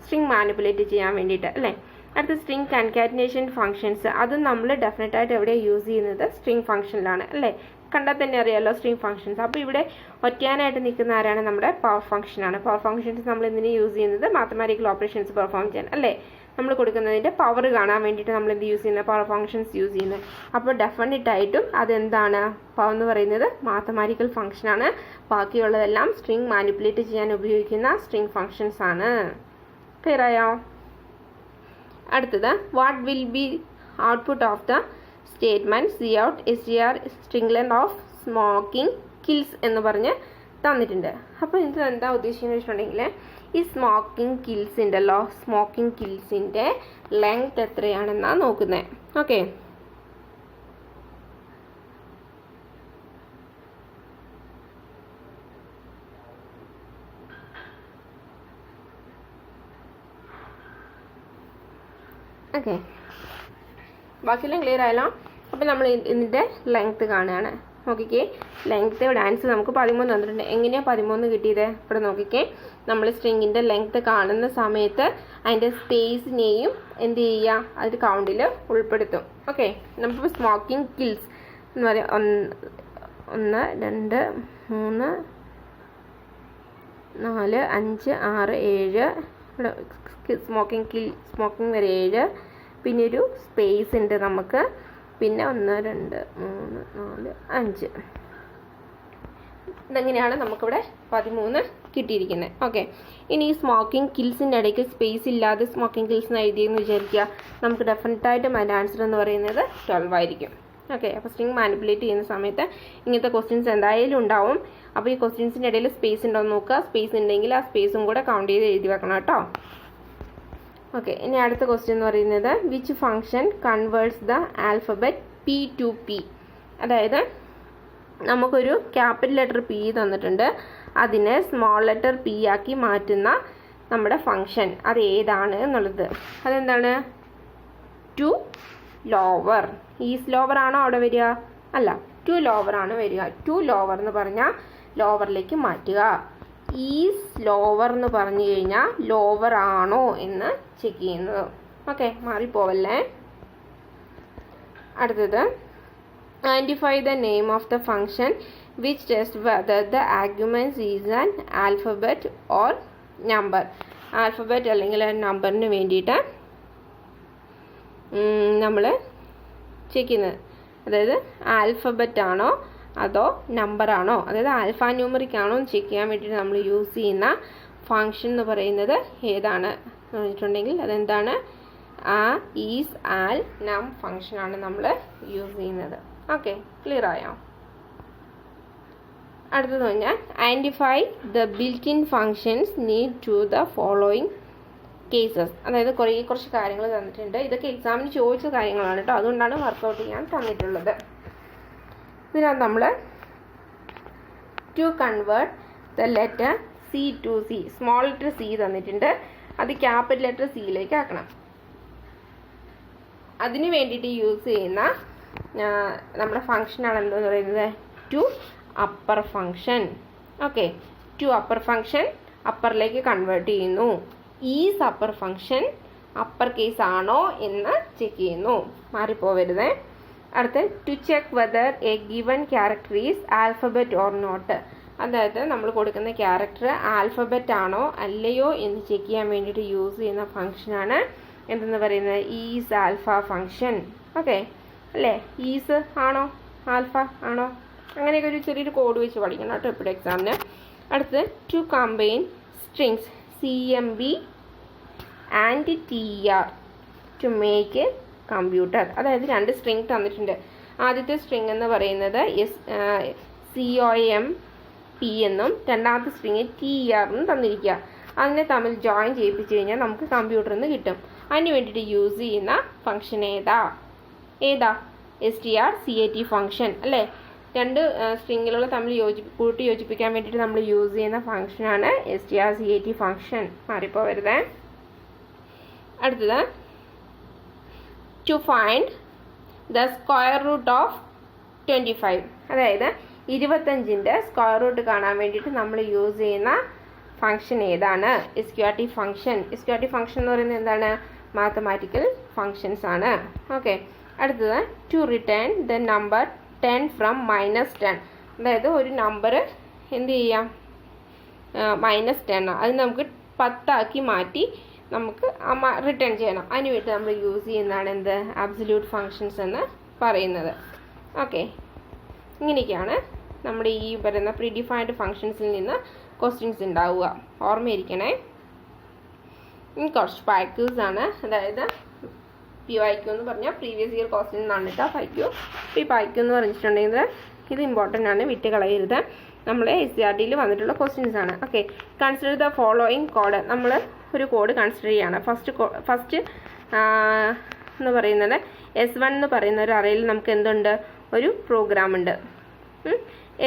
സ്ട്രിംഗ് മാനിപ്പുലേറ്റ് ചെയ്യാൻ വേണ്ടിയിട്ട് അല്ലേ. അടുത്ത സ്ട്രിംഗ് കൺകാറ്റിനേഷൻ ഫങ്ഷൻസ്. അതും നമ്മൾ ഡെഫിനറ്റായിട്ട് എവിടെയാണ് യൂസ് ചെയ്യുന്നത്? സ്ട്രിംഗ് ഫങ്ഷനിലാണ് അല്ലേ. കണ്ടാൽ തന്നെ അറിയാമല്ലോ സ്ട്രിംഗ് ഫങ്ഷൻസ്. അപ്പോൾ ഇവിടെ ഒറ്റയാനായിട്ട് നിൽക്കുന്ന ആരാണ്? നമ്മുടെ പവർ ഫങ്ഷനാണ്. പവർ ഫങ്ഷൻസ് നമ്മൾ എന്തിനു യൂസ് ചെയ്യുന്നത്? മാത്തമാറ്റിക്കൽ ഓപ്പറേഷൻസ് പെർഫോം ചെയ്യാൻ അല്ലേ. നമ്മൾ കൊടുക്കുന്നതിൻ്റെ പവർ കാണാൻ വേണ്ടിയിട്ട് നമ്മൾ എന്ത് യൂസ് ചെയ്യുന്നത്? പവർ ഫങ്ഷൻസ് യൂസ് ചെയ്യുന്നത്. അപ്പോൾ ഡെഫിനറ്റായിട്ടും അതെന്താണ്? പവർ എന്ന് പറയുന്നത് മാത്തമാറ്റിക്കൽ ഫങ്ഷനാണ്. ബാക്കിയുള്ളതെല്ലാം സ്ട്രിംഗ് മാനിപ്പുലേറ്റ് ചെയ്യാൻ ഉപയോഗിക്കുന്ന സ്ട്രിംഗ് ഫങ്ഷൻസ് ആണ്. ക്ലിയർ ആയോ? അടുത്തത്, what will be output of the statement C out STR string length of smoking kills എന്ന് പറഞ്ഞ് തന്നിട്ടുണ്ട്. അപ്പോൾ ഇത് എന്താ ഉദ്ദേശിക്കുന്നത് വെച്ചിട്ടുണ്ടെങ്കിൽ, ഈ സ്മോക്കിംഗ് കിൽസ് ഉണ്ടല്ലോ, സ്മോക്കിംഗ് കിൽസിൻ്റെ ലെങ്ത് എത്രയാണെന്നാണ് നോക്കുന്നത്. ഓക്കെ, ഓക്കെ, ബാക്കിയെല്ലാം ക്ലിയർ ആയല്ലോ. അപ്പോൾ നമ്മൾ ഇതിൻ്റെ ലെങ്ത് കാണുകയാണ്. നോക്കിക്കേ, ലെങ്ത് ഇവിടെ ആൻസർ നമുക്ക് 13 തന്നിട്ടുണ്ട്. എങ്ങനെയാണ് 13 കിട്ടിയത്? ഇവിടെ നോക്കിക്കേ, നമ്മൾ സ്ട്രിങ്ങിൻ്റെ ലെങ്ത് കാണുന്ന സമയത്ത് അതിൻ്റെ സ്പേസിനെയും എന്ത് ചെയ്യുക? അത് കൗണ്ടിൽ ഉൾപ്പെടുത്തും. ഓക്കെ, നമുക്ക് സ്മോക്കിംഗ് കിൽസ് എന്ന് പറയാം. 1 2 3 4 5 6 7. ഇവിടെ സ്മോക്കിംഗ് വരെ 7. പിന്നെ ഒരു സ്പേസ് ഉണ്ട് നമുക്ക്. പിന്നെ 1 2 3 4 5. ഇതെങ്ങനെയാണ് നമുക്കിവിടെ 13 കിട്ടിയിരിക്കുന്നത്. ഓക്കെ, ഇനി ഈ സ്മോക്കിംഗ് കിൽസിൻ്റെ ഇടയ്ക്ക് സ്പേസ് ഇല്ലാതെ സ്മോക്കിംഗ് കിൽസ് എന്ന് എഴുതിയെന്ന് വിചാരിക്കുക. നമുക്ക് ഡെഫിനറ്റായിട്ടും അതിൻ്റെ ആൻസർ എന്ന് പറയുന്നത് 12 ആയിരിക്കും. ഓക്കെ, അപ്പോൾ സ്ട്രിംഗ് മാനിപ്പുലേറ്റ് ചെയ്യുന്ന സമയത്ത് ഇങ്ങനത്തെ ക്വസ്റ്റ്യൻസ് എന്തായാലും ഉണ്ടാവും. അപ്പോൾ ഈ ക്വസ്റ്റ്യൻസിൻ്റെ ഇടയിൽ സ്പേസ് ഉണ്ടോ എന്ന് നോക്കുക. സ്പേസ് ഉണ്ടെങ്കിൽ ആ സ്പേസും കൂടെ കൗണ്ട് ചെയ്ത് എഴുതി വെക്കണം കേട്ടോ. ഓക്കെ, ഇനി അടുത്ത ക്വസ്റ്റ്യൻ എന്ന് പറയുന്നത്, which function converts the alphabet P to P. അതായത് നമുക്കൊരു ക്യാപിറ്റൽ ലെറ്റർ P തന്നിട്ടുണ്ട്. അതിനെ സ്മോൾ ലെറ്റർ P ആക്കി മാറ്റുന്ന നമ്മുടെ ഫങ്ഷൻ അത് ഏതാണ് എന്നുള്ളത്. അതെന്താണ്? To lower. ഈസ് ലോവർ ആണോ അവിടെ വരിക? അല്ല, ടു ലോവർ ആണ് വരിക. ടു ലോവർ എന്ന് പറഞ്ഞാൽ ലോവറിലേക്ക് മാറ്റുക. ഈസ് ലോവർ എന്ന് പറഞ്ഞു കഴിഞ്ഞാൽ ലോവർ ആണോ എന്ന് ചെക്ക് ചെയ്യുന്നത്. ഓക്കെ, മാറിപ്പോവല്ലേ. അടുത്തത്, identify the name of the function which test whether the arguments is an alphabet or number. Alphabet അല്ലെങ്കിൽ നമ്പറിന് വേണ്ടിയിട്ട് നമ്മൾ ചെക്ക് ചെയ്യുന്നത്. അതായത് ആൽഫബറ്റ് ആണോ അതോ നമ്പറാണോ, അതായത് ആൽഫ ന്യൂമറിക് ആണോ എന്ന് ചെക്ക് ചെയ്യാൻ വേണ്ടിയിട്ട് നമ്മൾ യൂസ് ചെയ്യുന്ന ഫങ്ഷൻ എന്ന് പറയുന്നത് ഏതാണ് എന്ന് പറഞ്ഞിട്ടുണ്ടെങ്കിൽ അതെന്താണ്? ഈസ് ആൽ നം ഫങ്ഷനാണ് നമ്മൾ യൂസ് ചെയ്യുന്നത്. ഓക്കെ, ക്ലിയർ ആയോ? അടുത്തത് പറഞ്ഞാൽ, identify the built in functions need to the following cases. അതായത് കുറച്ച് കാര്യങ്ങൾ തന്നിട്ടുണ്ട്. ഇതൊക്കെ എക്സാമിന് ചോദിച്ച കാര്യങ്ങളാണ് കേട്ടോ, അതുകൊണ്ടാണ് വർക്കൗട്ട് ചെയ്യാൻ തന്നിട്ടുള്ളത്. ഇതിനകത്ത് നമ്മൾ to convert the letter C to C, small letter C തന്നിട്ടുണ്ട്. അത് ക്യാപിറ്റൽ ലെറ്റർ Cയിലേക്ക് ആക്കണം. അതിന് വേണ്ടിയിട്ട് യൂസ് ചെയ്യുന്ന നമ്മുടെ ഫങ്ഷനാണ് എന്തെന്ന് പറയുന്നത്? To upper function. Okay, to upper function അപ്പറിലേക്ക് കൺവേർട്ട് ചെയ്യുന്നു. Is upper function upper case ആണോ എന്ന് ചെക്ക് ചെയ്യുന്നു. മാറിപ്പോവരുത്. അടുത്ത്, to check whether a given character is alphabet or not. അതായത് നമ്മൾ കൊടുക്കുന്ന ക്യാരക്ടർ ആൽഫബറ്റ് ആണോ അല്ലയോ എന്ന് ചെക്ക് ചെയ്യാൻ വേണ്ടിയിട്ട് യൂസ് ചെയ്യുന്ന ഫങ്ഷനാണ് എന്തെന്ന് പറയുന്നത്? Is alpha function. ഓക്കെ അല്ലേ? ഈസ് ആണോ ആൽഫ ആണോ? അങ്ങനെയൊക്കെ ഒരു ചെറിയൊരു കോഡ് വെച്ച് പഠിക്കണം കേട്ടോ എപ്പോഴും എക്സാമിന്. അടുത്ത് to combine strings CMB and TR to make a computer. അതായത് രണ്ട് സ്ട്രിങ് തന്നിട്ടുണ്ട്. ആദ്യത്തെ സ്ട്രിങ് എന്ന് പറയുന്നത് COMP എന്നും രണ്ടാമത്തെ സ്ട്രിങ് TR എന്നും തന്നിരിക്കുക. അതിനെ തമ്മിൽ ജോയിൻ ചെയ്യിപ്പിച്ച് കഴിഞ്ഞാൽ നമുക്ക് കമ്പ്യൂട്ടറിൽ നിന്ന് കിട്ടും. അതിന് വേണ്ടിയിട്ട് യൂസ് ചെയ്യുന്ന ഫംഗ്ഷൻ ഏതാ? strcat ഫംഗ്ഷൻ അല്ലേ? രണ്ട് സ്ട്രിങ്ങുകൾ തമ്മിൽ കൂട്ടി യോജിപ്പിക്കാൻ വേണ്ടിയിട്ട് നമ്മൾ യൂസ് ചെയ്യുന്ന ഫംഗ്ഷനാണ് strcat ഫംഗ്ഷൻ. മാറിപ്പോവരുതേ. അടുത്തത് to find the square root of 25. അതായത് 25ൻ്റെ സ്ക്വയർ റൂട്ട് കാണാൻ വേണ്ടിയിട്ട് നമ്മൾ യൂസ് ചെയ്യുന്ന ഫംഗ്ഷൻ ഏതാണ്? SQRT function. SQRT ഫംഗ്ഷൻ എന്ന് പറയുന്നത് എന്താണ്? മാത്തമാറ്റിക്കൽ ഫംഗ്ഷൻസ് ആണ്. ഓക്കെ. അടുത്തത് to return the number 10 from -10. അതായത് ഒരു നമ്പർ എന്ത് ചെയ്യാം? -10 അത് നമുക്ക് 10 ആക്കി മാറ്റി നമുക്ക് റിട്ടേൺ ചെയ്യണം. അതിന് വേണ്ടി നമ്മൾ യൂസ് ചെയ്യുന്നതാണ് എന്ത്? അബ്സല്യൂട്ട് ഫങ്ഷൻസ് എന്ന് പറയുന്നത്. ഓക്കെ. ഇങ്ങനെയൊക്കെയാണ് നമ്മുടെ ഈ പറയുന്ന പ്രീഡിഫൈൻഡ് ഫങ്ഷൻസിൽ നിന്ന് ക്വസ്റ്റ്യൻസ് ഉണ്ടാവുക. ഓർമ്മയിരിക്കണേ. ഇനി കുറച്ച് PIQs ആണ്. അതായത് PYQ എന്ന് പറഞ്ഞാൽ പ്രീവിയസ് ഇയർ ക്വസ്റ്റ്യൻ എന്നാണ് കേട്ടോ PIQ. ഈ PIQ എന്ന് പറഞ്ഞിട്ടുണ്ടെങ്കിൽ ഇത് ഇമ്പോർട്ടൻ്റ് ആണ്, വിട്ട് കളയരുത്. നമ്മൾ SCRTയിൽ വന്നിട്ടുള്ള ക്വസ്റ്റ്യൻസ് ആണ്. Okay. Consider the following code. നമ്മൾ ഒരു കോഡ് കൺസിഡർ ചെയ്യാണ്. ഫസ്റ്റ് എന്ന് പറയുന്നത് S1 എന്ന് പറയുന്ന ഒരു അറയിൽ നമുക്ക് എന്തുണ്ട്? ഒരു പ്രോഗ്രാം ഉണ്ട്.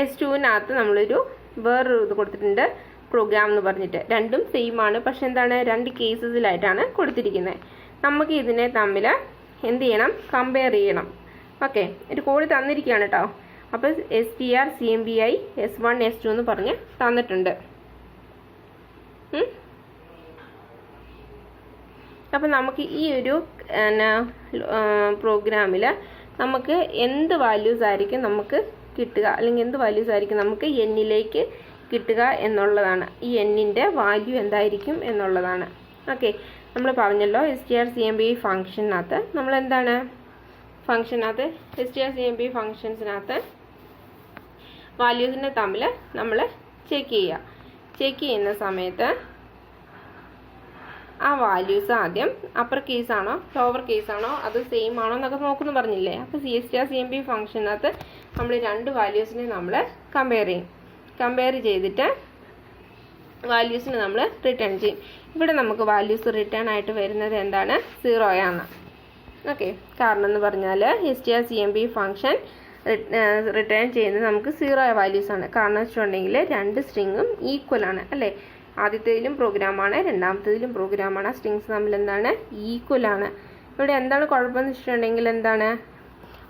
S2വിനകത്ത് നമ്മളൊരു വേറൊരു ഇത് കൊടുത്തിട്ടുണ്ട്, പ്രോഗ്രാം എന്ന് പറഞ്ഞിട്ട്. രണ്ടും സെയിം ആണ്, പക്ഷെ എന്താണ്? രണ്ട് കേസസിലായിട്ടാണ് കൊടുത്തിരിക്കുന്നത്. നമുക്ക് ഇതിനെ തമ്മിൽ എന്ത് ചെയ്യണം? കമ്പയർ ചെയ്യണം. ഓക്കെ. ഒരു കോഡ് തന്നിരിക്കുകയാണ് കേട്ടോ. അപ്പോൾ STR CMBI S1 S2 എന്ന് പറഞ്ഞ് തന്നിട്ടുണ്ട്. അപ്പം നമുക്ക് ഈ ഒരു പ്രോഗ്രാമിൽ നമുക്ക് എന്ത് വാല്യൂസ് ആയിരിക്കും നമുക്ക് കിട്ടുക, അല്ലെങ്കിൽ എന്ത് വാല്യൂസ് ആയിരിക്കും നമുക്ക് എന്നിലേക്ക് കിട്ടുക എന്നുള്ളതാണ്. ഈ എന്നിൻ്റെ വാല്യൂ എന്തായിരിക്കും എന്നുള്ളതാണ്. ഓക്കെ. നമ്മൾ പറഞ്ഞല്ലോ STR CMBI ഫംഗ്ഷനകത്ത് നമ്മൾ എന്താണ് ഫംഗ്ഷനകത്ത് STR CMBI ഫംഗ്ഷൻസിനകത്ത് വാല്യൂസിനെ തമ്മിൽ നമ്മൾ ചെക്ക് ചെയ്യുന്ന സമയത്ത് ആ വാല്യൂസ് ആദ്യം അപ്പർ കേസ് ആണോ ലോവർ കേസ് ആണോ അത് സെയിം ആണോ എന്നൊക്കെ നോക്കുന്നു പറഞ്ഞില്ലേ. അപ്പോൾ STR CMBI ഫംഗ്ഷനകത്ത് നമ്മൾ രണ്ട് വാല്യൂസിനെ നമ്മൾ കമ്പയർ ചെയ്തിട്ട് വാല്യൂസിന് നമ്മൾ റിട്ടേൺ ചെയ്യും. ഇവിടെ നമുക്ക് വാല്യൂസ് റിട്ടേൺ ആയിട്ട് വരുന്നത് എന്താണ്? 0 ആണ്. ഓക്കെ. കാരണം എന്ന് പറഞ്ഞാൽ STR CMBI ഫംഗ്ഷൻ റിട്ടേൺ ചെയ്യുന്നത് നമുക്ക് 0 വാല്യൂസ് ആണ്. കാരണം വെച്ചിട്ടുണ്ടെങ്കിൽ രണ്ട് സ്ട്രിങ്ങും ഈക്വൽ ആണ് അല്ലേ? ആദ്യത്തേതിലും പ്രോഗ്രാമാണ്, രണ്ടാമത്തേതിലും പ്രോഗ്രാമാണ്. സ്ട്രിങ്സ് തമ്മിൽ എന്താണ്? ഈക്വൽ ആണ്. ഇവിടെ എന്താണ് കുഴപ്പമെന്ന് വെച്ചിട്ടുണ്ടെങ്കിൽ എന്താണ്?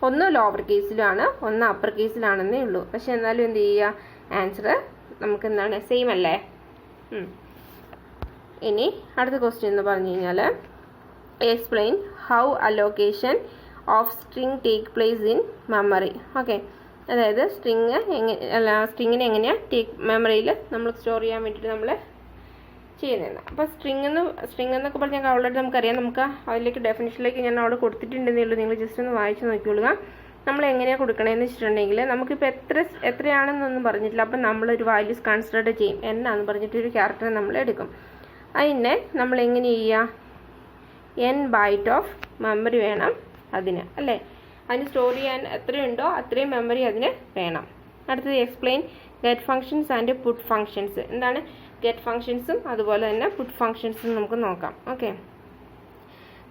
ഒന്ന് ലോവർ കേസിലാണ്, ഒന്ന് അപ്പർ കേസിലാണെന്നേ ഉള്ളൂ. പക്ഷെ എന്നാലും എന്ത് ചെയ്യുക? ആൻസർ നമുക്ക് എന്താണ്? സെയിം അല്ലേ? ഇനി അടുത്ത ക്വസ്റ്റ്യൻ എന്ന് പറഞ്ഞു കഴിഞ്ഞാൽ explain how allocation of string take place in memory. Okay. അതായത് സ്ട്രിങ്ങിനെ എങ്ങനെയാണ് മെമ്മറിയിൽ നമ്മൾ സ്റ്റോർ ചെയ്യാൻ വേണ്ടിയിട്ട് നമ്മൾ ചെയ്യുന്നത്. അപ്പോൾ സ്ട്രിങ് എന്നൊക്കെ പറഞ്ഞാൽ ഓൾറെഡി നമുക്കറിയാം. നമുക്ക് അതിലേക്ക് ഡെഫിനിഷനിലേക്ക് ഞാൻ അവിടെ കൊടുത്തിട്ടുണ്ടെന്നേ ഉള്ളൂ. നിങ്ങൾ ജസ്റ്റ് ഒന്ന് വായിച്ച് നോക്കിക്കൊള്ളുക. നമ്മൾ എങ്ങനെയാണ് കൊടുക്കണമെന്ന് വെച്ചിട്ടുണ്ടെങ്കിൽ നമുക്കിപ്പോൾ എത്രയാണെന്നൊന്നും പറഞ്ഞിട്ടില്ല. അപ്പം നമ്മളൊരു വാല്യൂസ് കൺസിഡർ ചെയ്യും. എന്നാന്ന് പറഞ്ഞിട്ടൊരു ക്യാരക്ടർ നമ്മൾ എടുക്കും. അതിനെ നമ്മൾ എങ്ങനെ ചെയ്യുക? n ബൈറ്റ് ഓഫ് മെമ്മറി വേണം അതിന് അല്ലേ? അതിന് സ്റ്റോർ ചെയ്യാൻ എത്രയുണ്ടോ അത്രയും മെമ്മറി അതിന് വേണം. അടുത്തത് explain get functions and put functions. എന്താണ് ഗെറ്റ് ഫങ്ഷൻസും അതുപോലെ തന്നെ പുട്ട് ഫങ്ഷൻസും നമുക്ക് നോക്കാം. ഓക്കെ.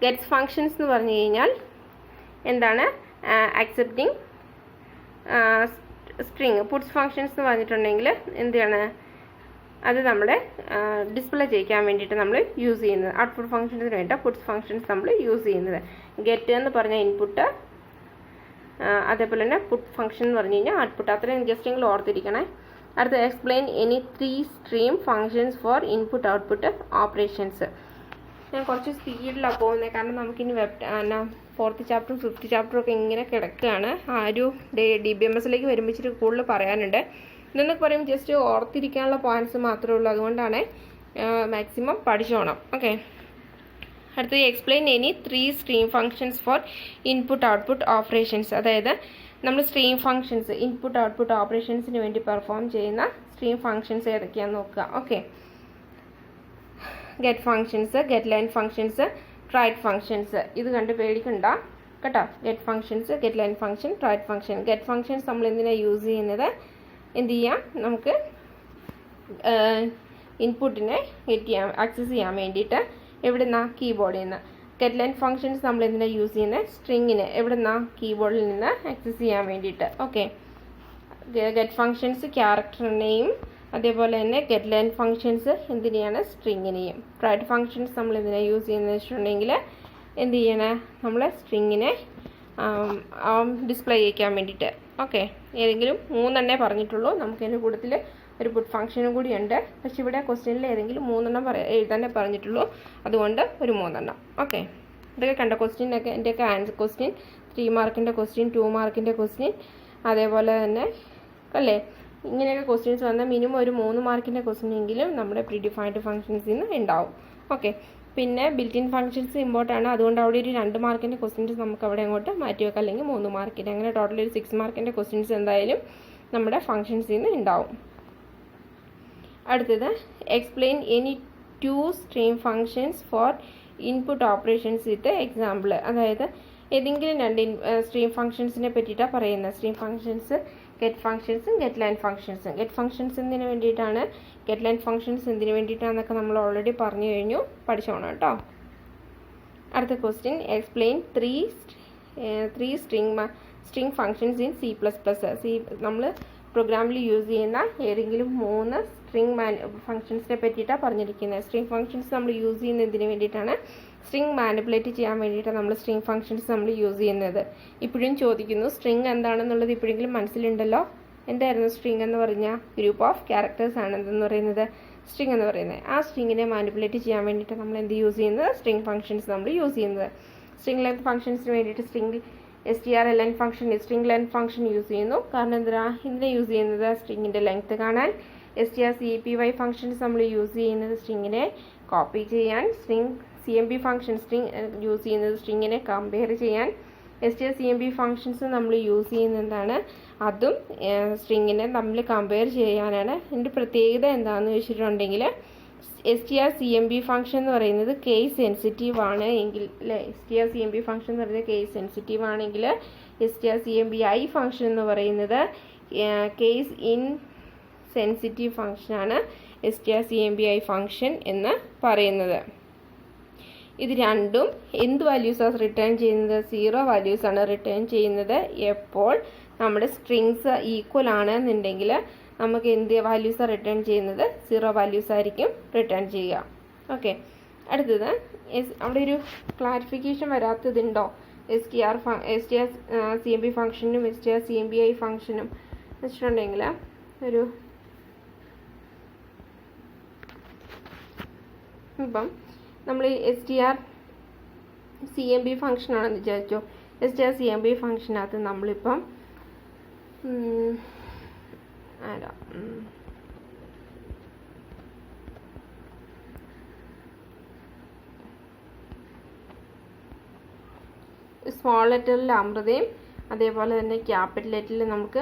ഗെറ്റ് ഫങ്ഷൻസ് എന്ന് പറഞ്ഞു കഴിഞ്ഞാൽ എന്താണ്? Accepting string. പുട്ട്സ് ഫങ്ഷൻസ് എന്ന് പറഞ്ഞിട്ടുണ്ടെങ്കിൽ എന്താണ്? അത് നമ്മൾ ഡിസ്പ്ലേ ചെയ്യിക്കാൻ വേണ്ടിയിട്ട് നമ്മൾ യൂസ് ചെയ്യുന്നത്. ഔട്ട്പുട്ട് ഫങ്ഷൻസിന് വേണ്ട പുട്ട്സ് ഫങ്ഷൻസ് നമ്മൾ യൂസ് ചെയ്യുന്നത്. ഗെറ്റ് എന്ന് പറഞ്ഞാൽ ഇൻപുട്ട്, അതേപോലെ തന്നെ പുട്ട് ഫംഗ്ഷൻ എന്ന് പറഞ്ഞു കഴിഞ്ഞാൽ ഔട്ട്പുട്ട്. അത്രയും ജസ്റ്റ് നിങ്ങൾ ഓർത്തിരിക്കണേ. അടുത്ത explain any 3 stream functions for input output operations. ഞാൻ കുറച്ച് സ്പീഡിലാണ് പോകുന്നത്, കാരണം നമുക്കിനി ഫോർത്ത് ചാപ്റ്ററും ഫിഫ്ത്ത് ചാപ്റ്ററും ഒക്കെ ഇങ്ങനെ കിടക്കുകയാണ്. ആ ഒരു DBMSലേക്ക് വരുമ്പോൾ ഇച്ചിരി കൂടുതൽ പറയാനുണ്ട്. ഇതെന്നൊക്കെ പറയുമ്പോൾ ജസ്റ്റ് ഓർത്തിരിക്കാനുള്ള പോയിന്റ്സ് മാത്രമേ ഉള്ളൂ. അതുകൊണ്ടാണ് മാക്സിമം പഠിച്ചോണം. ഓക്കെ. അടുത്തത് explain any 3 stream functions for input output operations. അതായത് നമ്മൾ സ്ട്രീം ഫങ്ഷൻസ് ഇൻപുട്ട് ഔട്ട്പുട്ട് ഓപ്പറേഷൻസിന് വേണ്ടി പെർഫോം ചെയ്യുന്ന സ്ട്രീം ഫങ്ഷൻസ് ഏതൊക്കെയാണെന്ന് നോക്കുക. Okay, get functions, get line functions, tried functions. ഇത് കണ്ട് പേടിക്കണ്ട കേട്ടോ. Get functions, get line function, tried function. Get functions നമ്മൾ എന്തിനാണ് യൂസ് ചെയ്യുന്നത്? എന്ത് ചെയ്യാം, നമുക്ക് ഇൻപുട്ടിനെ ആക്സസ് ചെയ്യാൻ വേണ്ടിയിട്ട്. എവിടുന്ന? കീബോർഡിൽ നിന്ന്. ഗെറ്റ് ലൈൻ ഫങ്ഷൻസ് നമ്മൾ എന്തിനാണ് യൂസ് ചെയ്യുന്നത്? സ്ട്രിങ്ങിന് എവിടുന്ന? കീബോർഡിൽ നിന്ന് ആക്സസ് ചെയ്യാൻ വേണ്ടിയിട്ട്. ഓക്കെ, ഗെറ്റ് ഫങ്ഷൻസ് ക്യാരക്ടറിനെയും അതേപോലെ തന്നെ ഗെറ്റ് ലൈൻ ഫങ്ഷൻസ് എന്തിനെയാണ്? സ്ട്രിങ്ങിനെയും. ട്രൈഡ് ഫങ്ഷൻസ് നമ്മൾ എന്തിനാണ് യൂസ് ചെയ്യുന്നത് വെച്ചിട്ടുണ്ടെങ്കിൽ എന്ത് ചെയ്യണേ? നമ്മൾ സ്ട്രിങ്ങിനെ ഡിസ്പ്ലേ ചെയ്യിക്കാൻ വേണ്ടിയിട്ട്. ഓക്കെ, ഏതെങ്കിലും 3 പറഞ്ഞിട്ടുള്ളൂ. നമുക്കതിൻ്റെ കൂട്ടത്തിൽ ഒരു പുട്ട് ഫംഗ്ഷനും കൂടി ഉണ്ട്. പക്ഷെ ഇവിടെ ക്വസ്റ്റ്യനിൽ ഏതെങ്കിലും 3 എഴുതാനേ പറഞ്ഞിട്ടുള്ളൂ. അതുകൊണ്ട് ഒരു 3. ഓക്കെ, ഇതൊക്കെ കണ്ട ക്വസ്റ്റ്യനൊക്കെ എൻ്റെയൊക്കെ ആൻസർ ക്വസ്റ്റ്യൻ 3 മാർക്കിൻ്റെ ക്വസ്റ്റ്യൻ, 2 മാർക്കിൻ്റെ ക്വസ്റ്റ്യൻ, അതേപോലെ തന്നെ അല്ലേ ഇങ്ങനെയൊക്കെ ക്വസ്റ്റ്യൻസ് വന്നാൽ മിനിമം ഒരു 3 മാർക്കിൻ്റെ ക്വസ്റ്റ്യൻ എങ്കിലും നമ്മുടെ പ്രീ ഡിഫൈൻഡ് ഫംഗ്ഷൻസിൽ നിന്ന് ഉണ്ടാവും. ഓക്കെ, പിന്നെ ബിൽറ്റ് ഇൻ ഫംഗ്ഷൻസ് ഇമ്പോർട്ടൻ്റ് ആണ്. അതുകൊണ്ട് അവിടെ ഒരു 2 മാർക്കിൻ്റെ ക്വസ്റ്റ്യൻസ് നമുക്ക് അവിടെ അങ്ങോട്ട് മാറ്റി വെക്കാം, അല്ലെങ്കിൽ 3 മാർക്കിൻ്റെ. അങ്ങനെ ടോട്ടൽ ഒരു 6 മാർക്കിൻ്റെ ക്വസ്റ്റ്യൻസ് എന്തായാലും നമ്മുടെ ഫംഗ്ഷൻസിൽ നിന്ന് ഉണ്ടാവും. അടുത്തത് explain any 2 stream functions for input operations with example. അതായത് ഏതെങ്കിലും 2 സ്ട്രീം ഫങ്ഷൻസിനെ പറ്റിയിട്ടാണ് പറയുന്നത്. സ്ട്രീം ഫങ്ഷൻസ് ഗെറ്റ് ഫങ്ഷൻസും ഗെറ്റ് ലൈൻ ഫങ്ഷൻസും. ഗെറ്റ് ഫങ്ഷൻസ് എന്തിനു വേണ്ടിയിട്ടാണ്, ഗെറ്റ് ലൈൻ ഫങ്ഷൻസ് എന്തിനു വേണ്ടിയിട്ടാണെന്നൊക്കെ നമ്മൾ ഓൾറെഡി പറഞ്ഞു കഴിഞ്ഞു, പഠിച്ചോണം കേട്ടോ. അടുത്ത question explain 3 string functions in C++. നമ്മൾ പ്രോഗ്രാമിൽ യൂസ് ചെയ്യുന്ന ഏതെങ്കിലും 3 സ്ട്രിങ് ഫങ്ഷൻസിനെ പറ്റിയിട്ടാണ് പറഞ്ഞിരിക്കുന്നത്. സ്ട്രിങ് ഫങ്ഷൻസ് നമ്മൾ യൂസ് ചെയ്യുന്നതിന് വേണ്ടിയിട്ടാണ്, സ്ട്രിങ് മാനിപ്പുലേറ്റ് ചെയ്യാൻ വേണ്ടിയിട്ടാണ് നമ്മൾ സ്ട്രിങ് ഫങ്ഷൻസ് നമ്മൾ യൂസ് ചെയ്യുന്നത്. ഇപ്പോഴും ചോദിക്കുന്നു സ്ട്രിങ് എന്താണെന്നുള്ളത് ഇപ്പോഴെങ്കിലും മനസ്സിലുണ്ടല്ലോ. എന്തായിരുന്നു സ്ട്രിങ് എന്ന് പറഞ്ഞാൽ? ഗ്രൂപ്പ് ഓഫ് ക്യാരക്ടേഴ്സ് ആണ് എന്തെന്ന് പറയുന്നത്, സ്ട്രിങ് എന്ന് പറയുന്നത്. ആ സ്ട്രിങ്ങിനെ മാനിപ്പുലേറ്റ് ചെയ്യാൻ വേണ്ടിയിട്ട് നമ്മൾ എന്ത് യൂസ് ചെയ്യുന്നത്? സ്ട്രിങ് ഫങ്ഷൻസ് നമ്മൾ യൂസ് ചെയ്യുന്നത്. സ്ട്രിങ് ലെങ്ത് ഫങ്ഷൻസിന് വേണ്ടിയിട്ട് strlen function, string length function use ചെയ്യുന്നു. കാരണം എന്തിനാ ഇതിനെ യൂസ് ചെയ്യുന്നത്? സ്ട്രിങ്ങിൻ്റെ ലെങ്ത് കാണാൻ. strcpy ഫംഗ്ഷൻസ് നമ്മൾ യൂസ് ചെയ്യുന്നത് സ്ട്രിങ്ങിനെ കോപ്പി ചെയ്യാൻ. cmp ഫംഗ്ഷൻ സ്ട്രിങ് യൂസ് ചെയ്യുന്നത് സ്ട്രിങ്ങിനെ കമ്പയർ ചെയ്യാൻ. strcmp ഫംഗ്ഷൻസ് നമ്മൾ യൂസ് ചെയ്യുന്നത് എന്താണ്? അതും സ്ട്രിങ്ങിനെ തമ്മിൽ കമ്പയർ ചെയ്യാനാണ്. ഇതിൻ്റെ പ്രത്യേകത എന്താണെന്ന് വെച്ചിട്ടുണ്ടെങ്കിൽ strcmp ഫംഗ്ഷൻ എന്ന് പറയുന്നത് കേസ് സെൻസിറ്റീവ് ആണ് എങ്കിൽ അല്ലേ, strcmp ഫംഗ്ഷൻ എന്ന് പറയുന്നത് കേസ് സെൻസിറ്റീവ് ആണെങ്കിൽ strcmpi ഫംഗ്ഷൻ എന്ന് പറയുന്നത് കേസ് ഇൻ സെൻസിറ്റീവ് ഫംഗ്ഷനാണ് strcmpi ഫംഗ്ഷൻ എന്ന് പറയുന്നത്. ഇത് രണ്ടും എന്ത് വാല്യൂസാണ് റിട്ടേൺ ചെയ്യുന്നത്? 0 വാല്യൂസാണ് റിട്ടേൺ ചെയ്യുന്നത്. എപ്പോൾ നമ്മുടെ സ്ട്രിങ്സ് ഈക്വൽ ആണെന്നുണ്ടെങ്കിൽ നമുക്ക് എന്ത് വാല്യൂസാണ് റിട്ടേൺ ചെയ്യുന്നത്? 0 വാല്യൂസ് ആയിരിക്കും റിട്ടേൺ ചെയ്യുക. ഓക്കെ, അടുത്തത് അവിടെ ഒരു ക്ലാരിഫിക്കേഷൻ വരാത്തതുണ്ടോ? strcmp ഫംഗ്ഷനും strcmpi ഫംഗ്ഷനും വെച്ചിട്ടുണ്ടെങ്കിൽ ഒരു ഇപ്പം നമ്മൾ strcmp ഫംഗ്ഷനാണെന്ന് വിചാരിച്ചോ. strcmp ഫംഗ്ഷനകത്ത് നമ്മളിപ്പം സ്മോൾ ലെറ്ററിൽ അമൃതയും അതേപോലെ തന്നെ ക്യാപിറ്റൽ ലെറ്ററിൽ നമുക്ക്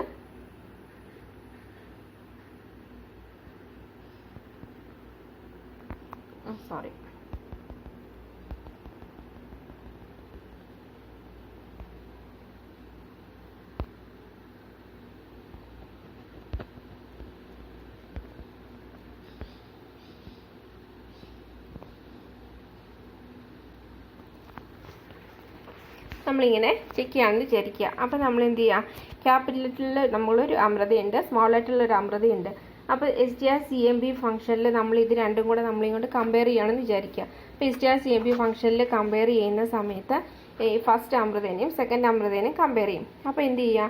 സോറി നമ്മളിങ്ങനെ ചെക്ക് ചെയ്യാമെന്ന് വിചാരിക്കുക. അപ്പോൾ നമ്മൾ എന്ത് ചെയ്യുക? ക്യാപിറ്റൽ ലെറ്ററിൽ നമ്മളൊരു അമൃതയുണ്ട്, സ്മോൾ ലെറ്ററിൽ ഒരു അമൃതയുണ്ട്. അപ്പോൾ strcmp ഫംഗ്ഷനിൽ നമ്മൾ ഇത് രണ്ടും കൂടെ നമ്മളിങ്ങോട്ട് കമ്പയർ ചെയ്യുകയാണെന്ന് വിചാരിക്കുക. അപ്പോൾ strcmp ഫംഗ്ഷനിൽ കമ്പയർ ചെയ്യുന്ന സമയത്ത് ഫസ്റ്റ് അമൃതേനെയും സെക്കൻഡ് അമൃതേനെയും കമ്പയർ ചെയ്യും. അപ്പോൾ എന്ത് ചെയ്യുക?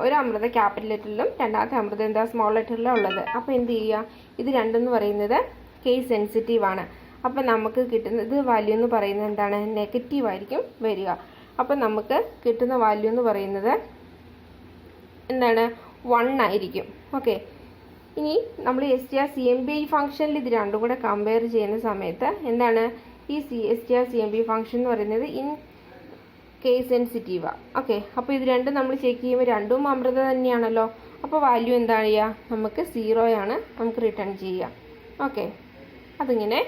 ഒരു അമൃത ക്യാപിറ്റൽ ലെറ്ററിലും രണ്ടാമത്തെ അമൃത എന്താ സ്മോൾ ലെറ്ററിലും ഉള്ളത്. അപ്പോൾ എന്ത് ചെയ്യുക? ഇത് രണ്ടെന്ന് പറയുന്നത് കേസ് സെൻസിറ്റീവ് ആണ്. അപ്പോൾ നമുക്ക് കിട്ടുന്നത് വാല്യൂ എന്ന് പറയുന്നത് എന്താണ്? നെഗറ്റീവ് ആയിരിക്കും വരിക. അപ്പോൾ നമുക്ക് കിട്ടുന്ന വാല്യൂ എന്ന് പറയുന്നത് എന്താണ്? 1 ആയിരിക്കും. ഓക്കെ, ഇനി നമ്മൾ strcmp ഫംഗ്ഷനിൽ ഇത് രണ്ടും കൂടെ കമ്പയർ ചെയ്യുന്ന സമയത്ത് എന്താണ്? ഈ strcmp ഫംഗ്ഷൻ എന്ന് പറയുന്നത് ഇൻ കേസ് സെൻസിറ്റീവാണ്. ഓക്കെ, അപ്പോൾ ഇത് രണ്ടും നമ്മൾ ചെക്ക് ചെയ്യുമ്പോൾ രണ്ടും അമൃത തന്നെയാണല്ലോ. അപ്പോൾ വാല്യൂ എന്താണ് ചെയ്യുക? നമുക്ക് 0 ആണ് നമുക്ക് റിട്ടേൺ ചെയ്യുക. ഓക്കെ, അതിങ്ങനെ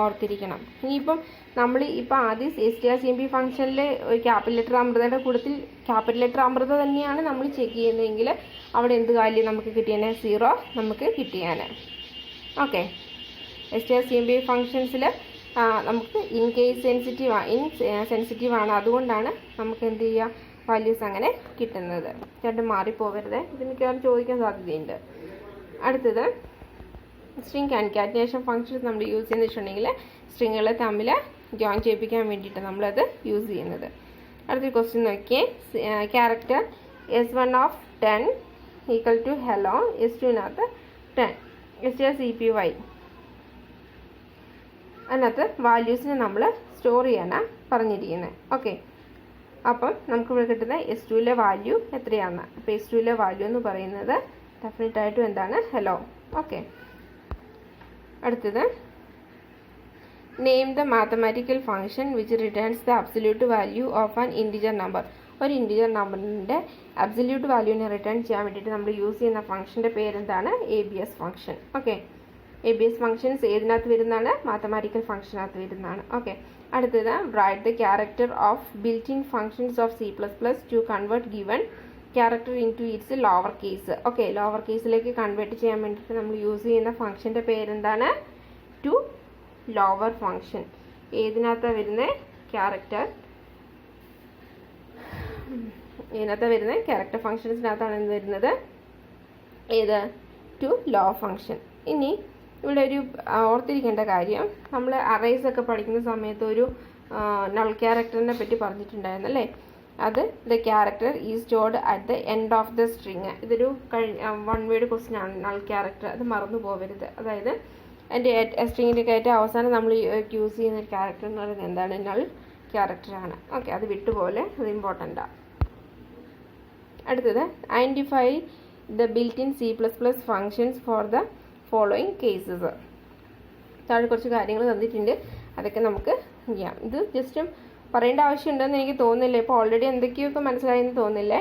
ഓർത്തിരിക്കണം. ഇനിയിപ്പം നമ്മൾ ഇപ്പോൾ ആദ്യം STR/CMP ഫംഗ്ഷനിൽ ഒരു ക്യാപിറ്റൽ ലെറ്റർ അമൃതയുടെ കൂട്ടത്തിൽ ക്യാപിറ്റൽ ലെറ്റർ അമൃത തന്നെയാണ് നമ്മൾ ചെക്ക് ചെയ്യുന്നതെങ്കിൽ അവിടെ എന്ത് വാല്യൂ നമുക്ക് കിട്ടിയാൽ 0 നമുക്ക് കിട്ടിയാൽ. ഓക്കെ, STR/CMP ഫംഗ്ഷൻസിൽ നമുക്ക് ഇൻ കേസ് സെൻസിറ്റീവ് ആണ്, അതുകൊണ്ടാണ് നമുക്ക് എന്ത് ചെയ്യുക വാല്യൂസ് അങ്ങനെ കിട്ടുന്നത്. രണ്ടും മാറിപ്പോവരുത്, ഇത് മിക്കവാറും ചോദിക്കാൻ സാധ്യതയുണ്ട്. അടുത്തത് സ്ട്രിങ് കൺകാറ്റിനേഷൻ ഫംഗ്ഷൻസ് നമ്മൾ യൂസ് ചെയ്യുന്ന വെച്ചിട്ടുണ്ടെങ്കിൽ സ്ട്രിങ്ങുകളെ തമ്മിൽ ജോയിൻ ചെയ്യിപ്പിക്കാൻ വേണ്ടിയിട്ട് നമ്മളത് യൂസ് ചെയ്യുന്നത്. അടുത്തൊരു ക്വസ്റ്റ്യൻ നോക്കിയേ. Character S1 of 10 equal to hello, S2 10 STR/CPY. അതിനകത്ത് വാല്യൂസിനെ നമ്മൾ സ്റ്റോർ ചെയ്യാനാണ് പറഞ്ഞിരിക്കുന്നത്. ഓക്കെ, അപ്പം നമുക്കിവിടെ കിട്ടുന്ന S2 വാല്യൂ എത്രയാണ്? അപ്പോൾ S2 വാല്യൂ എന്ന് പറയുന്നത് ഡെഫിനറ്റായിട്ടും എന്താണ്? ഹെലോ. ഓക്കെ, അടുത്തത് name the mathematical function which returns the absolute value of an integer number. ഒരു ഇൻറ്റിജർ നമ്പറിൻ്റെ അബ്സല്യൂട്ട് വാല്യൂവിനെ റിട്ടേൺ ചെയ്യാൻ വേണ്ടിയിട്ട് നമ്മൾ യൂസ് ചെയ്യുന്ന ഫംഗ്ഷൻ്റെ പേരെന്താണ്? ABS function. Okay, ABS functions ഏതിനകത്ത് വരുന്നതാണ്? മാത്തമാറ്റിക്കൽ ഫംഗ്ഷനകത്ത് വരുന്നതാണ്. ഓക്കെ, അടുത്തത് write the character of built in functions of C++ to convert given character into its lower case. Okay, lower കേസിലേക്ക് കൺവേർട്ട് ചെയ്യാൻ വേണ്ടിയിട്ട് നമ്മൾ യൂസ് ചെയ്യുന്ന ഫംഗ്ഷൻ്റെ പേരെന്താണ്? To lower function. ഏതിനകത്താണ് വരുന്നത്? ക്യാരക്ടർ ഫംഗ്ഷൻസിനകത്താണ് എന്ത് വരുന്നത്? ഏത്? To low function. ഇനി ഇവിടെ ഒരു ഓർത്തിരിക്കേണ്ട കാര്യം, നമ്മൾ അറേസ് ഒക്കെ പഠിക്കുന്ന സമയത്ത് ഒരു നൾ ക്യാരക്ടറിനെ പറ്റി പറഞ്ഞിട്ടുണ്ടായിരുന്നു അല്ലേ? അത് the character is stored at the end of the string. ഇതൊരു വൺ വേർഡ് ക്വസ്റ്റ്യൻ ആണ്. നൾ ക്യാരക്ടർ, അത് മറന്നു പോകരുത്. അതായത് എൻ്റെ സ്ട്രിങ്ങിൻ്റെ ഏറ്റവും അവസാനം നമ്മൾ യൂസ് ചെയ്യുന്ന ഒരു ക്യാരക്ടർ എന്ന് പറയുന്നത് എന്താണ്? നൾ ക്യാരക്ടറാണ്. ഓക്കെ, അത് വിട്ടുപോലെ, അത് ഇമ്പോർട്ടൻ്റാണ്. അടുത്തത് identify the built in C++ functions for the following cases. താഴെ കുറച്ച് കാര്യങ്ങൾ തന്നിട്ടുണ്ട്, അതൊക്കെ നമുക്ക് ചെയ്യാം. ഇത് ജസ്റ്റ് പറയേണ്ട ആവശ്യമുണ്ടെന്ന് എനിക്ക് തോന്നുന്നില്ല. ഇപ്പോൾ ഓൾറെഡി എന്തൊക്കെയൊക്കെ മനസ്സിലായെന്ന് തോന്നില്ലേ?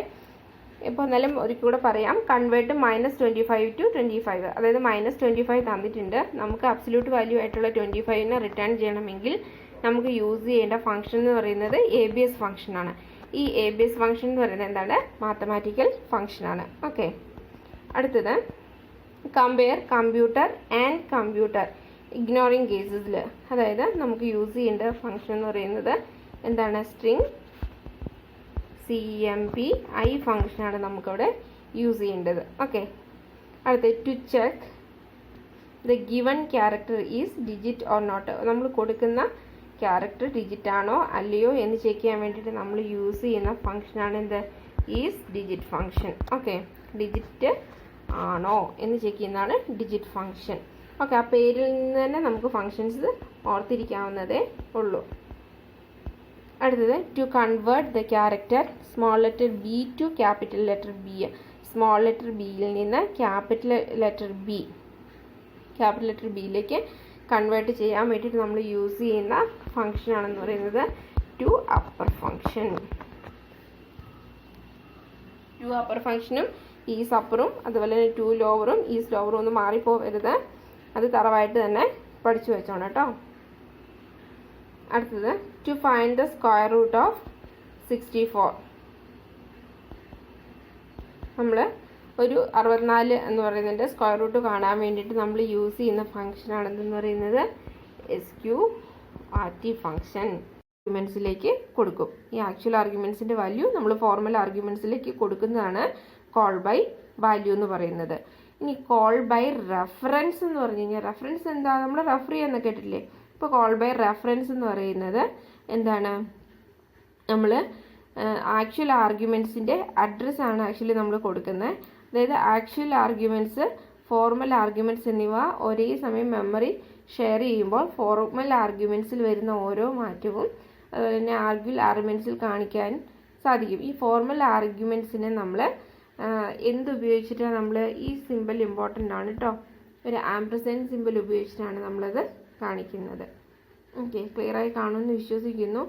ഇപ്പോൾ എന്നാലും ഒരിക്കൽ കൂടെ പറയാം. കൺവേർട്ട് -25 to 25, അതായത് -25 തന്നിട്ടുണ്ട്. നമുക്ക് അബ്സല്യൂട്ട് വാല്യൂ ആയിട്ടുള്ള 25നെ റിട്ടേൺ ചെയ്യണമെങ്കിൽ നമുക്ക് യൂസ് ചെയ്യേണ്ട ഫംഗ്ഷൻ എന്ന് പറയുന്നത് ABS ഫംഗ്ഷനാണ്. ഈ ABS ഫംഗ്ഷൻ എന്ന് പറയുന്നത് എന്താണ്? മാത്തമാറ്റിക്കൽ ഫംഗ്ഷനാണ്. ഓക്കെ, അടുത്തത് compare computer and computer ignoring കേസസിൽ, അതായത് നമുക്ക് യൂസ് ചെയ്യേണ്ട ഫംഗ്ഷൻ എന്ന് പറയുന്നത് എന്താണ്? സ്ട്രിങ് CMPI ഫംഗ്ഷനാണ് നമുക്കവിടെ യൂസ് ചെയ്യേണ്ടത്. ഓക്കെ, അടുത്ത to check the given character is digit or not. നമ്മൾ കൊടുക്കുന്ന ക്യാരക്ടർ ഡിജിറ്റ് ആണോ അല്ലയോ എന്ന് ചെക്ക് ചെയ്യാൻ വേണ്ടിയിട്ട് നമ്മൾ യൂസ് ചെയ്യുന്ന ഫംഗ്ഷനാണ് എന്ത്? Is digit function. Okay, digit ആണോ എന്ന് ചെക്ക് ചെയ്യുന്നതാണ് ഡിജിറ്റ് ഫംഗ്ഷൻ. ഓക്കെ, ആ പേരിൽ നിന്ന് തന്നെ നമുക്ക് ഫംഗ്ഷൻസ് ഓർത്തിരിക്കാവുന്നതേ ഉള്ളൂ. അടുത്തത് to convert the character small letter B to capital letter B. Small letter ബിയിൽ നിന്ന് ക്യാപിറ്റൽ ലെറ്റർ ബിയിലേക്ക് കൺവേർട്ട് ചെയ്യാൻ വേണ്ടിയിട്ട് നമ്മൾ യൂസ് ചെയ്യുന്ന ഫംഗ്ഷൻ ആണെന്ന് പറയുന്നത് to upper function. To upper ഫംഗ്ഷനും ഈസ് അപ്പറും അതുപോലെ തന്നെ ടു ലോവറും ഈസ് ലോവറും ഒന്നും മാറിപ്പോവരുത്. അത് തറവായിട്ട് തന്നെ പഠിച്ചു വെച്ചോണം കേട്ടോ. അടുത്തത് to find the square root of 64. നമ്മൾ ഒരു 64 എന്ന് പറയുന്നതിൻ്റെ സ്ക്വയർ റൂട്ട് കാണാൻ വേണ്ടിയിട്ട് നമ്മൾ യൂസ് ചെയ്യുന്ന ഫംഗ്ഷൻ ആണെന്ന് പറയുന്നത് SQRT ഫംഗ്ഷൻ. ആർഗ്യുമെൻറ്റ്സിലേക്ക് കൊടുക്കും. ഈ ആക്ച്വൽ ആർഗ്യുമെൻറ്റ്സിൻ്റെ വാല്യൂ നമ്മൾ ഫോർമൽ ആർഗ്യുമെൻറ്റ്സിലേക്ക് കൊടുക്കുന്നതാണ് കോൾ ബൈ വാല്യൂ എന്ന് പറയുന്നത്. ഇനി കോൾ ബൈ റെഫറൻസ് എന്ന് പറഞ്ഞു കഴിഞ്ഞാൽ, റെഫറൻസ് എന്താ? നമ്മൾ റെഫർ ചെയ്യാന്ന് കേട്ടില്ലേ? ഇപ്പോൾ കോൾ ബൈ റെഫറൻസ് എന്ന് പറയുന്നത് എന്താണ്? നമ്മൾ ആക്ച്വൽ ആർഗ്യുമെൻറ്റ്സിൻ്റെ അഡ്രസ്സാണ് ആക്ച്വലി നമ്മൾ കൊടുക്കുന്നത്. അതായത് ആക്ച്വൽ ആർഗ്യുമെൻറ്റ്സ്, ഫോർമൽ ആർഗ്യുമെൻറ്റ്സ് എന്നിവ ഒരേ സമയം മെമ്മറി ഷെയർ ചെയ്യുമ്പോൾ ഫോർമൽ ആർഗ്യുമെൻറ്റ്സിൽ വരുന്ന ഓരോ മാറ്റവും അതുപോലെ തന്നെ ആക്ച്വൽ ആർഗ്യുമെൻറ്റ്സിൽ കാണിക്കാൻ സാധിക്കും. ഈ ഫോർമൽ ആർഗ്യുമെൻറ്റ്സിനെ നമ്മൾ എന്തുപയോഗിച്ചിട്ടാണ് നമ്മൾ ഈ സിമ്പിൾ ഇമ്പോർട്ടൻ്റ് ആണ് കേട്ടോ. ഒരു ആംപർസൈൻഡ് സിമ്പിൾ ഉപയോഗിച്ചിട്ടാണ് നമ്മളത് കാണിക്കുന്നത്. ഓക്കെ, ക്ലിയറായി കാണുമെന്ന് വിശ്വസിക്കുന്നു.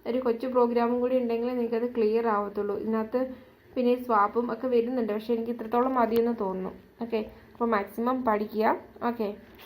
ഒരു കൊച്ചു പ്രോഗ്രാമും കൂടി ഉണ്ടെങ്കിൽ നിങ്ങൾക്കത് ക്ലിയർ ആവത്തുള്ളൂ. ഇതിനകത്ത് പിന്നെ സ്വാപ്പും ഒക്കെ വരുന്നുണ്ട്, പക്ഷേ എനിക്ക് ഇത്രത്തോളം മതിയെന്ന് തോന്നുന്നു. ഓക്കെ, അപ്പോൾ മാക്സിമം പഠിക്കുക. ഓക്കെ.